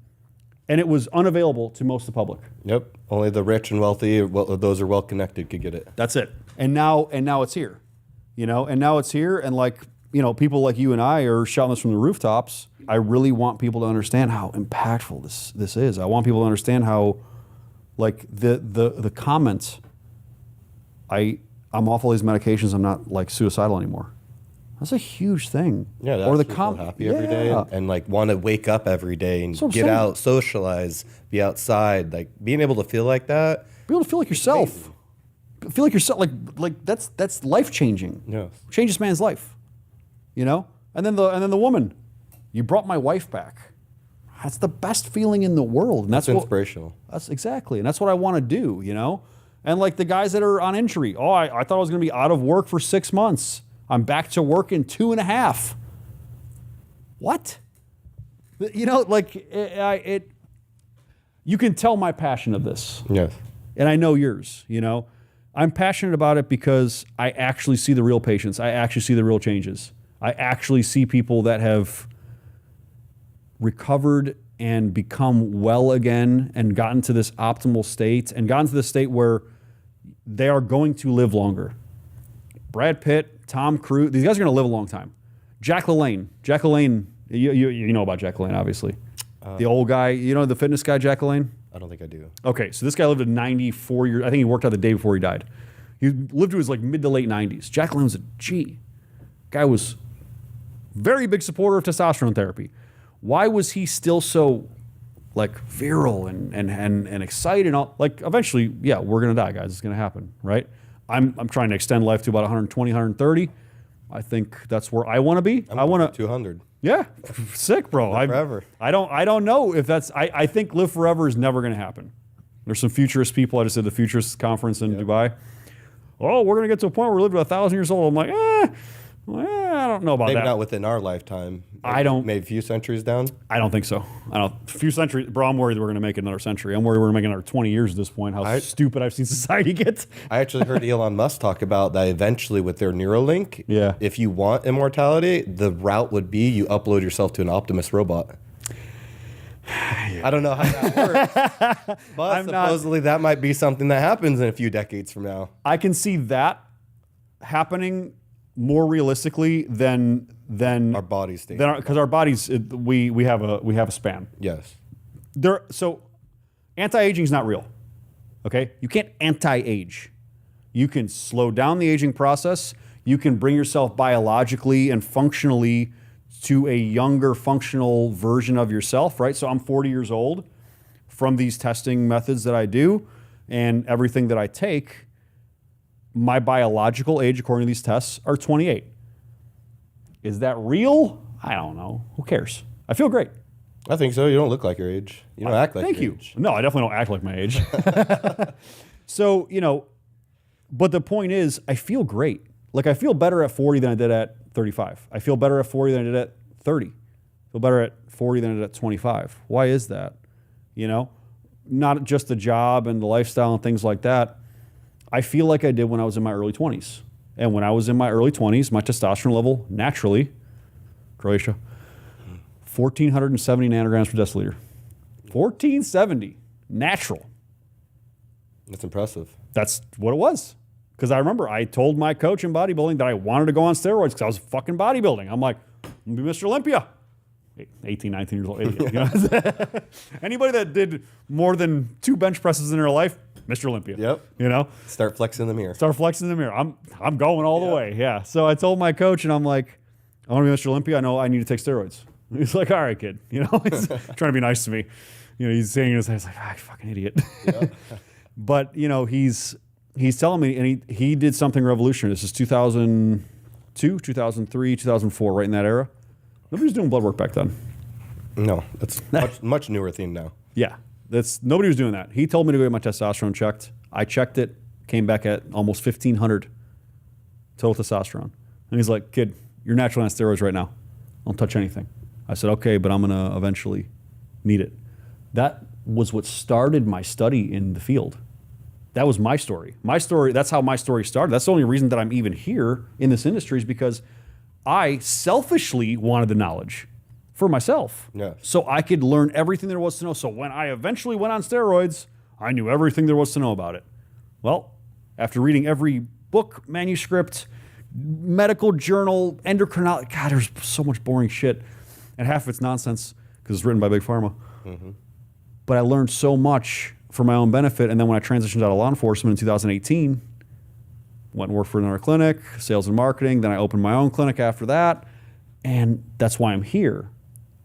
And it was unavailable to most of the public. Yep. Only the rich and wealthy, those are well connected, could get it. That's it. And now it's here. And now it's here, and people like you and I are shouting this from the rooftops. I really want people to understand how impactful this is. I want people to understand how, the comments, I'm off all these medications, I'm not suicidal anymore. That's a huge thing. Yeah, that's or the happy every day and want to wake up every day and get out, socialize, be outside, being able to feel like that. Be able to feel like yourself. Feel like yourself, that's life changing. Yes. Change this man's life. And then the woman, you brought my wife back. That's the best feeling in the world. And that's inspirational. That's exactly, and that's what I want to do. And the guys that are on injury. Oh, I thought I was going to be out of work for 6 months. I'm back to work in 2.5. What? You can tell my passion of this. Yes. And I know yours, I'm passionate about it because I actually see the real patients. I actually see the real changes. I actually see people that have recovered and become well again and gotten to this optimal state and gotten to the state where they are going to live longer. Brad Pitt, Tom Cruise, these guys are going to live a long time. Jack LaLanne, you know about Jack LaLanne, obviously. The old guy, the fitness guy, Jack LaLanne? I don't think I do. Okay, so this guy lived to 94 years. I think he worked out the day before he died. He lived to his mid to late 90s. Jack LaLanne was a G. Guy was very big supporter of testosterone therapy. Why was he still so virile and excited? And all, eventually, yeah, we're gonna die, guys. It's gonna happen, right? I'm trying to extend life to about 120, 130. I think that's where I want to be. I want to 200. Yeah, sick, bro. Forever. I don't know if that's. I think live forever is never going to happen. There's some futurist people. I just did the futurist conference in Dubai. Oh, we're going to get to a point where we live to 1,000 years old. I'm like, I don't know about that. Maybe not within our lifetime. Maybe a few centuries down. I don't think so. A few centuries, bro. I'm worried we're going to make another century. I'm worried we're going to make another 20 years at this point. How stupid I've seen society get. I actually heard Elon Musk talk about that eventually with their Neuralink. Yeah. If you want immortality, the route would be you upload yourself to an Optimus robot. I don't know how that works, but supposedly that might be something that happens in a few decades from now. I can see that happening more realistically than our bodies state. Because our bodies, we have a span. Yes. So anti-aging is not real. Okay? You can't anti-age. You can slow down the aging process. You can bring yourself biologically and functionally to a younger functional version of yourself, right? So I'm 40 years old from these testing methods that I do and everything that I take. My biological age, according to these tests, are 28. Is that real? I don't know. Who cares? I feel great. I think so. You don't look like your age. You don't act like your age. No, I definitely don't act like my age. So, but the point is, I feel great. Like, I feel better at 40 than I did at 35. I feel better at 40 than I did at 30. I feel better at 40 than I did at 25. Why is that? Not just the job and the lifestyle and things like that. I feel like I did when I was in my early 20s. And when I was in my early 20s, my testosterone level, naturally, Croatia, 1,470 nanograms per deciliter. 1,470, natural. That's impressive. That's what it was. Because I remember I told my coach in bodybuilding that I wanted to go on steroids because I was fucking bodybuilding. I'm like, I'm going to be Mr. Olympia. 18, 19 years old. Anybody that did more than 2 bench presses in their life, Mr. Olympia. Yep. Start flexing in the mirror. I'm going all the way. Yeah. So I told my coach, and I'm like, I want to be Mr. Olympia. I know I need to take steroids. He's like, all right, kid. He's trying to be nice to me. He's saying in his head, he's like, you fucking idiot. Yep. But he's telling me, and he did something revolutionary. This is 2002, 2003, 2004, right in that era. Nobody was doing blood work back then. No, that's much newer thing now. Yeah, nobody was doing that. He told me to go get my testosterone checked. I checked it, came back at almost 1,500 total testosterone. And he's like, kid, you're naturally on steroids right now. Don't touch anything. I said, okay, but I'm going to eventually need it. That was what started my study in the field. That was my story. That's how my story started. That's the only reason that I'm even here in this industry is because I selfishly wanted the knowledge for myself. Yeah. So I could learn everything there was to know. So when I eventually went on steroids, I knew everything there was to know about it. Well, after reading every book, manuscript, medical journal, endocrinology, God, there's so much boring shit. And half of it's nonsense because it's written by Big Pharma. Mm-hmm. But I learned so much for my own benefit. And then when I transitioned out of law enforcement in 2018, went and worked for another clinic, sales and marketing. Then I opened my own clinic after that. And that's why I'm here.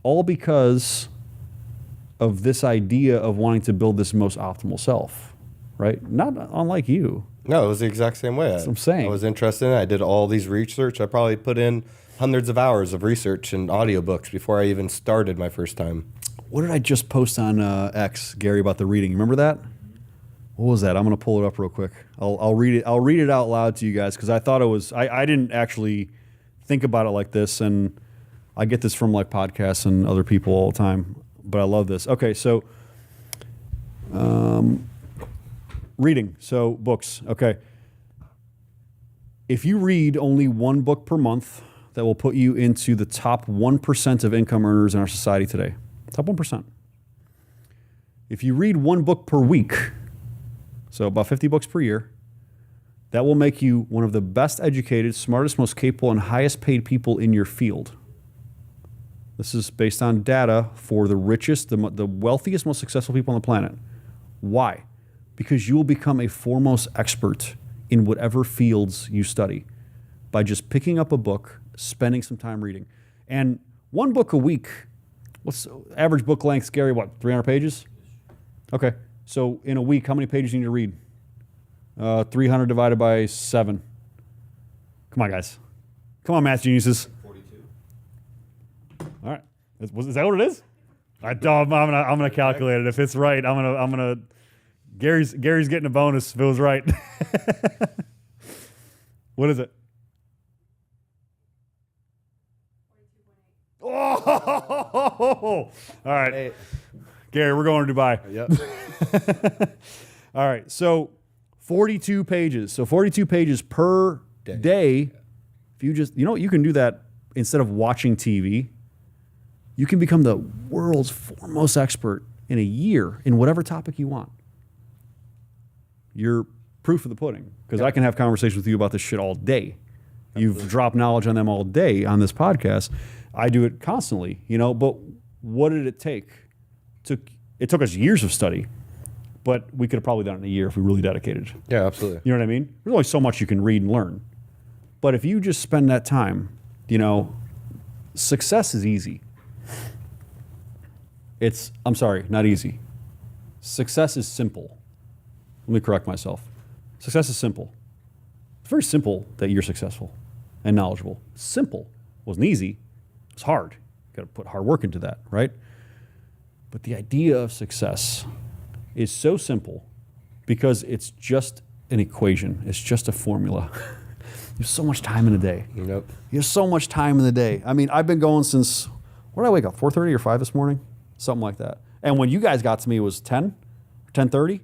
All because of this idea of wanting to build this most optimal self, right? Not unlike you. No, it was the exact same way. That's what I'm saying. I was interested in it. I did all these research. I probably put in hundreds of hours of research and audiobooks before I even started my first time. What did I just post on X, Gary, about the reading? Remember that? What was that? I'm going to pull it up real quick. I'll read it. I'll read it out loud to you guys because I thought it was. I didn't actually think about it like this, and I get this from like podcasts and other people all the time. But I love this. Okay, so reading. So books. Okay. If you read only one book per month, that will put you into the top 1% of income earners in our society today. Top 1%. If you read one book per week, so about 50 books per year, that will make you one of the best educated, smartest, most capable, and highest paid people in your field. This is based on data for the richest, the wealthiest, most successful people on the planet. Why? Because you will become a foremost expert in whatever fields you study by just picking up a book, spending some time reading. And one book a week, what's average book length, Gary, 300 pages? Okay. So in a week, how many pages do you need to read? 300 divided by 7. Come on, guys. Come on, math geniuses. 42. All right. Is that what it is? I'm gonna calculate it. If it's right, I'm gonna. Gary's getting a bonus if it was right. What is it? Oh! All right. Hey. Gary, we're going to Dubai. Yep. All right. So 42 pages. So 42 pages per day. If you just, you can do that instead of watching TV. You can become the world's foremost expert in a year in whatever topic you want. You're proof of the pudding because I can have conversations with you about this shit all day. You've dropped knowledge on them all day on this podcast. I do it constantly, but what did it take? It took us years of study, but we could have probably done it in a year if we really dedicated. Yeah, absolutely. You know what I mean? There's only so much you can read and learn. But if you just spend that time, success is easy. I'm sorry, not easy. Success is simple. Let me correct myself. Success is simple. It's very simple that you're successful and knowledgeable. Simple. It wasn't easy. It's hard. You got to put hard work into that, right? But the idea of success is so simple because it's just an equation. It's just a formula. You have so much time in a day. Yep. You have so much time in the day. I mean, I've been going since, what did I wake up, 4:30 or 5 this morning? Something like that. And when you guys got to me, it was 10, 10:30.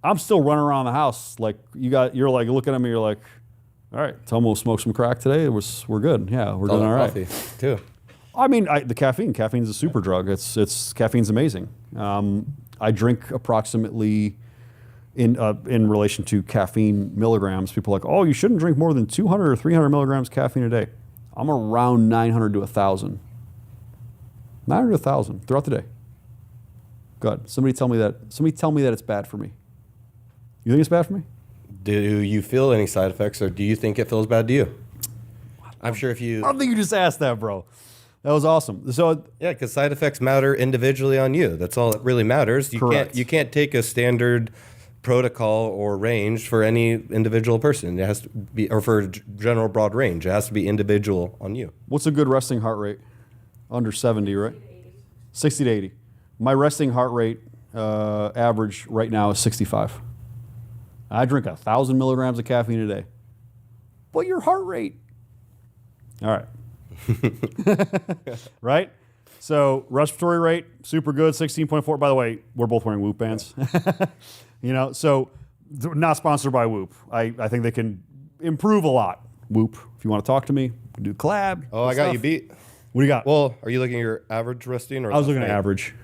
I'm still running around the house like you're like looking at me, you're like, all right, Tomo smoked some crack today. We're good. Yeah, we're doing all right. Coffee too. I mean, the caffeine's a super drug. Caffeine's amazing. I drink approximately in relation to caffeine milligrams. People are like, oh, you shouldn't drink more than 200 or 300 milligrams caffeine a day. I'm around 900 to 1,000. 900 to 1,000 throughout the day. Good. Somebody tell me that it's bad for me. You think it's bad for me? Do you feel any side effects, or do you think it feels bad to you? I'm sure if you... I don't think you just asked that, bro. That was awesome. So Yeah, because side effects matter individually on you. That's all that really matters. Correct. You can't take a standard protocol or range for any individual person. It has to be, or for a general broad range. It has to be individual on you. what's a good resting heart rate? Under 70, right? 60 to 80. My resting heart rate average right now is 65. I drink 1,000 milligrams of caffeine a day. But your heart rate. All right. Right? So respiratory rate, super good, 16.4. By the way, we're both wearing Whoop bands. So not sponsored by Whoop. I think they can improve a lot. Whoop, if you want to talk to me, we can do collab. Oh, I got you beat. What do you got? Well, are you looking at your average resting? Or I was looking last at night? average.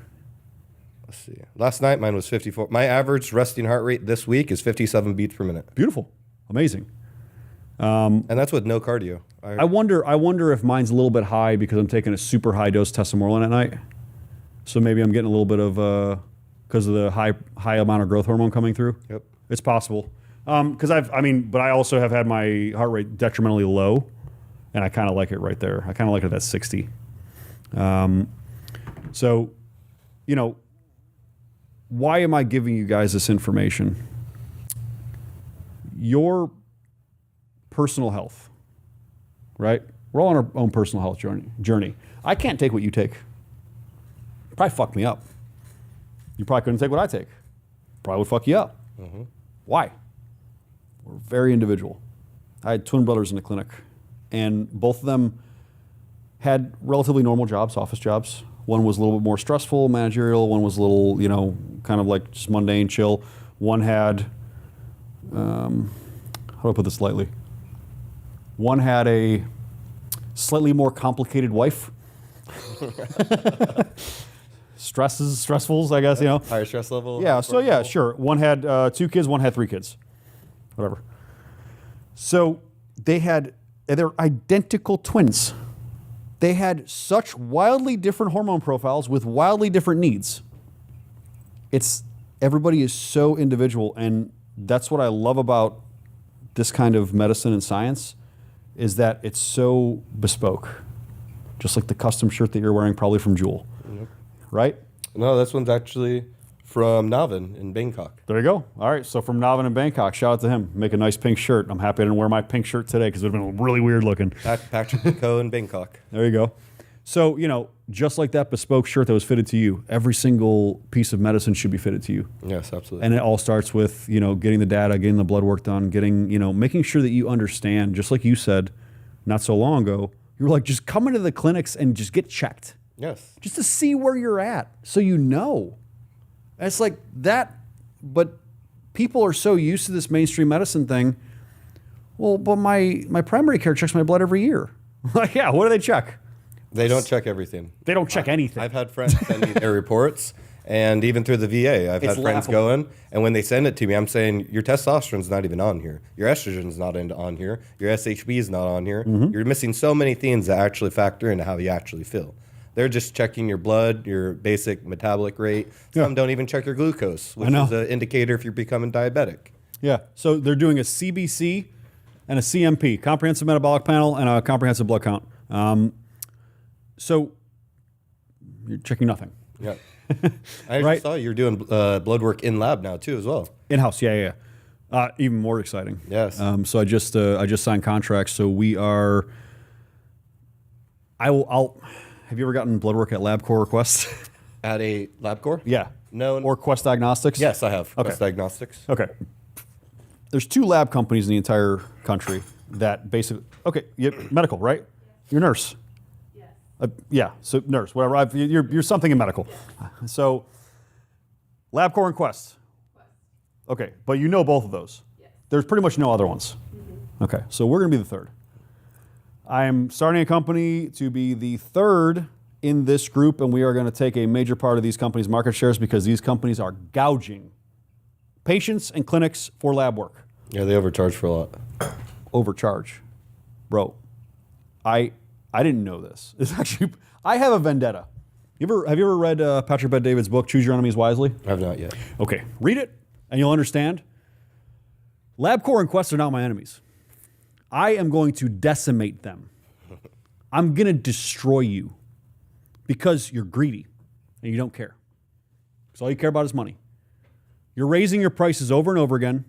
Let's see. Last night, mine was 54. My average resting heart rate this week is 57 beats per minute. Beautiful. Amazing. And that's with no cardio. I wonder if mine's a little bit high because I'm taking a super high dose testosterone at night. So maybe I'm getting a little bit of because of the high amount of growth hormone coming through. Yep. It's possible. But I also have had my heart rate detrimentally low, and I kind of like it right there. I kind of like it at 60. Why am I giving you guys this information? Your personal health, right? We're all on our own personal health journey. I can't take what you take. Probably fuck me up. You probably couldn't take what I take. Probably would fuck you up. Mm-hmm. Why? We're very individual. I had twin brothers in the clinic, and both of them had relatively normal jobs, office jobs. One was a little bit more stressful, managerial. One was a little, kind of like just mundane, chill. One had, how do I put this lightly? One had a slightly more complicated wife. Stressfuls, I guess, Higher stress level. Yeah, so yeah, sure. One had 2 kids, one had 3 kids. Whatever. So they're identical twins. They had such wildly different hormone profiles with wildly different needs. Everybody is so individual, and that's what I love about this kind of medicine and science, is that it's so bespoke. Just like the custom shirt that you're wearing, probably from Jewel. Yep. Right? No, this one's actually from Navin in Bangkok. There you go. All right, so from Navin in Bangkok, shout out to him. Make a nice pink shirt. I'm happy I didn't wear my pink shirt today because it would have been really weird looking. Patrick Co. in Bangkok. There you go. So, just like that bespoke shirt that was fitted to you, every single piece of medicine should be fitted to you. Yes, absolutely. And it all starts with, getting the data, getting the blood work done, making sure that you understand, just like you said not so long ago, you were like, just come into the clinics and just get checked. Yes. Just to see where you're at so you know. And it's like that, but people are so used to this mainstream medicine thing. Well, but my primary care checks my blood every year. Like, yeah, what do they check? They don't check everything. They don't check anything. I've had friends send me their reports, and even through the VA, I've had friends laughable. go in, and when they send it to me, I'm saying, your testosterone's not even on here. Your estrogen's not on here. Your SHB is not on here. Mm-hmm. You're missing so many things that actually factor into how you actually feel. They're just checking your blood, your basic metabolic rate. Some don't even check your glucose, which is an indicator if you're becoming diabetic. Yeah, so they're doing a CBC and a CMP, Comprehensive Metabolic Panel, and a comprehensive blood count. So you're checking nothing. Yeah. I Right. saw you're doing blood work in lab now too as well. In-house, yeah. Even more exciting. Yes. So I just signed contracts. So we are. I'll. Have you ever gotten blood work at LabCorp or Quest? At a LabCorp? Yeah. No. Or Quest Diagnostics? Yes, I have. Okay. Quest Diagnostics. Okay. There's 2 lab companies in the entire country that basically. Okay, medical, right? You're a nurse. Yes. Yeah. So nurse, whatever. You're something in medical. So LabCorp and Quest. Okay, but you know both of those. Yes. There's pretty much no other ones. Okay, so we're going to be the third. I'm starting a company to be the third in this group, and we are going to take a major part of these companies' market shares because these companies are gouging patients and clinics for lab work. Yeah, they overcharge for a lot. Overcharge. Bro, I didn't know this. It's actually, I have a vendetta. Have you ever read Patrick Bet-David's book, Choose Your Enemies Wisely? I have not yet. Okay, read it and you'll understand. LabCorp and Quest are not my enemies. I am going to decimate them. I'm going to destroy you because you're greedy and you don't care. Because all you care about is money. You're raising your prices over and over again,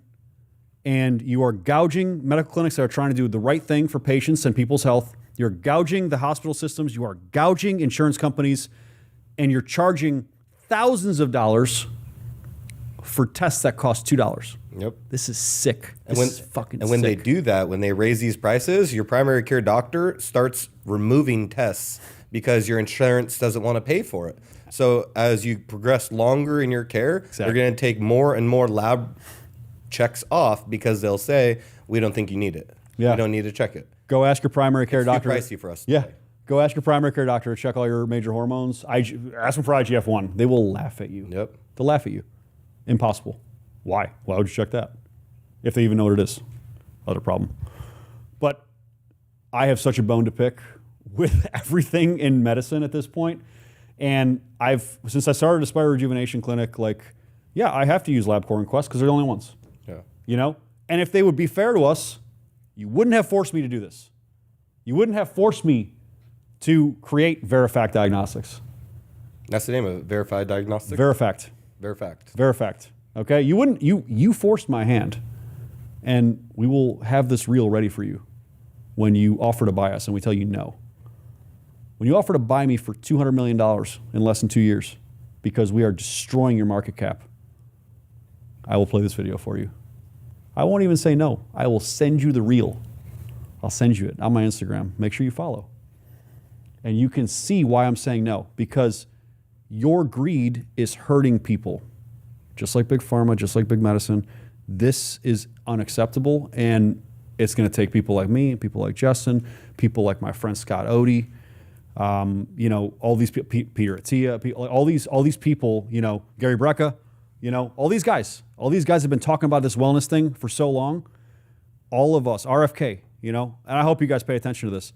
and you are gouging medical clinics that are trying to do the right thing for patients and people's health. You're gouging the hospital systems. You are gouging insurance companies, and you're charging thousands of dollars for tests that cost $2. Yep. This is sick. And This is fucking when they sick. do that, when they raise these prices, your primary care doctor starts removing tests because your insurance doesn't want to pay for it. So as you progress longer in your care, they're going to take more and more lab checks off because they'll say, we don't think you need it. Yeah. We don't need to check it. Go ask your primary care It's too doctor. pricey for us Yeah. today. Go ask your primary care doctor to check all your major hormones. Ask them for IGF-1. They will laugh at you. Yep. They'll laugh at you. Impossible. Why? Why would you check that? If they even know what it is. Other problem. But I have such a bone to pick with everything in medicine at this point. And since I started Aspire Rejuvenation Clinic, I have to use LabCorp and Quest because they're the only ones. Yeah. And if they would be fair to us, you wouldn't have forced me to do this. You wouldn't have forced me to create Verifact Diagnostics. That's the name of it. Verified Diagnostics? Verifact. Verifact. Okay? You forced my hand. And we will have this reel ready for you when you offer to buy us and we tell you no. When you offer to buy me for $200 million in less than 2 years because we are destroying your market cap, I will play this video for you. I won't even say no. I will send you the reel. I'll send you it on my Instagram. Make sure you follow. And you can see why I'm saying no, because your greed is hurting people. Just like Big Pharma, just like Big Medicine. This is unacceptable, and it's going to take people like me, people like Justin, people like my friend Scott Odie, all these Peter Attia, all these people, Gary Brecka, all these guys have been talking about this wellness thing for so long. All of us, RFK, and I hope you guys pay attention to this.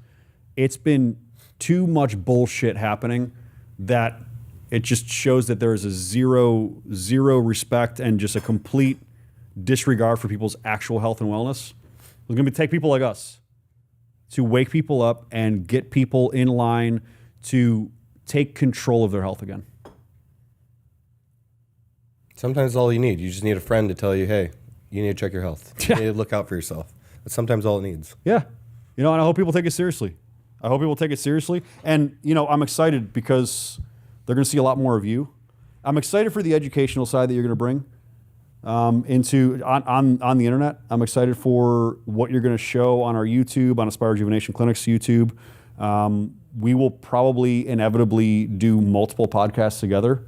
It's been too much bullshit happening that it just shows that there is a zero respect and just a complete disregard for people's actual health and wellness. It's going to take people like us to wake people up and get people in line to take control of their health again. Sometimes all you need. You just need a friend to tell you, hey, you need to check your health. You need to look out for yourself. That's sometimes all it needs. Yeah. And I hope people take it seriously. And, I'm excited because they're going to see a lot more of you. I'm excited for the educational side that you're going to bring on the internet. I'm excited for what you're going to show on our YouTube, on Aspire Rejuvenation Clinic's YouTube. We will probably inevitably do multiple podcasts together.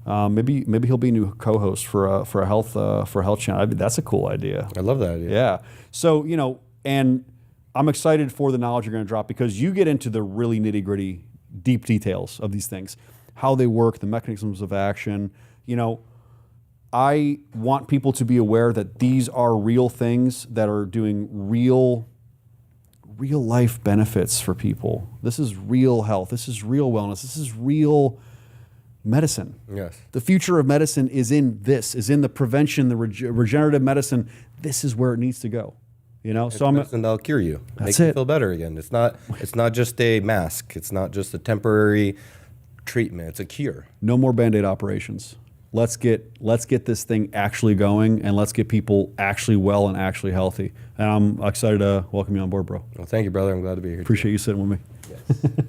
Maybe he'll be a new co-host for a health channel. That's a cool idea. I love that idea. Yeah. So and I'm excited for the knowledge you're going to drop because you get into the really nitty-gritty, deep details of these things, how they work, the mechanisms of action. I want people to be aware that these are real things that are doing real life benefits for people. This is real health. This is real wellness. This is real medicine. Yes. The future of medicine is in the prevention, the regenerative medicine. This is where it needs to go. You know, It's so I'm. medicine that'll cure you, That's make you it. feel better again. It's not just a mask. It's not just a temporary treatment. It's a cure. No more Band-Aid operations. Let's get this thing actually going, and let's get people actually well and actually healthy. And I'm excited to welcome you on board, bro. Well, thank you, brother. I'm glad to be here. Appreciate you sitting with me. Yes.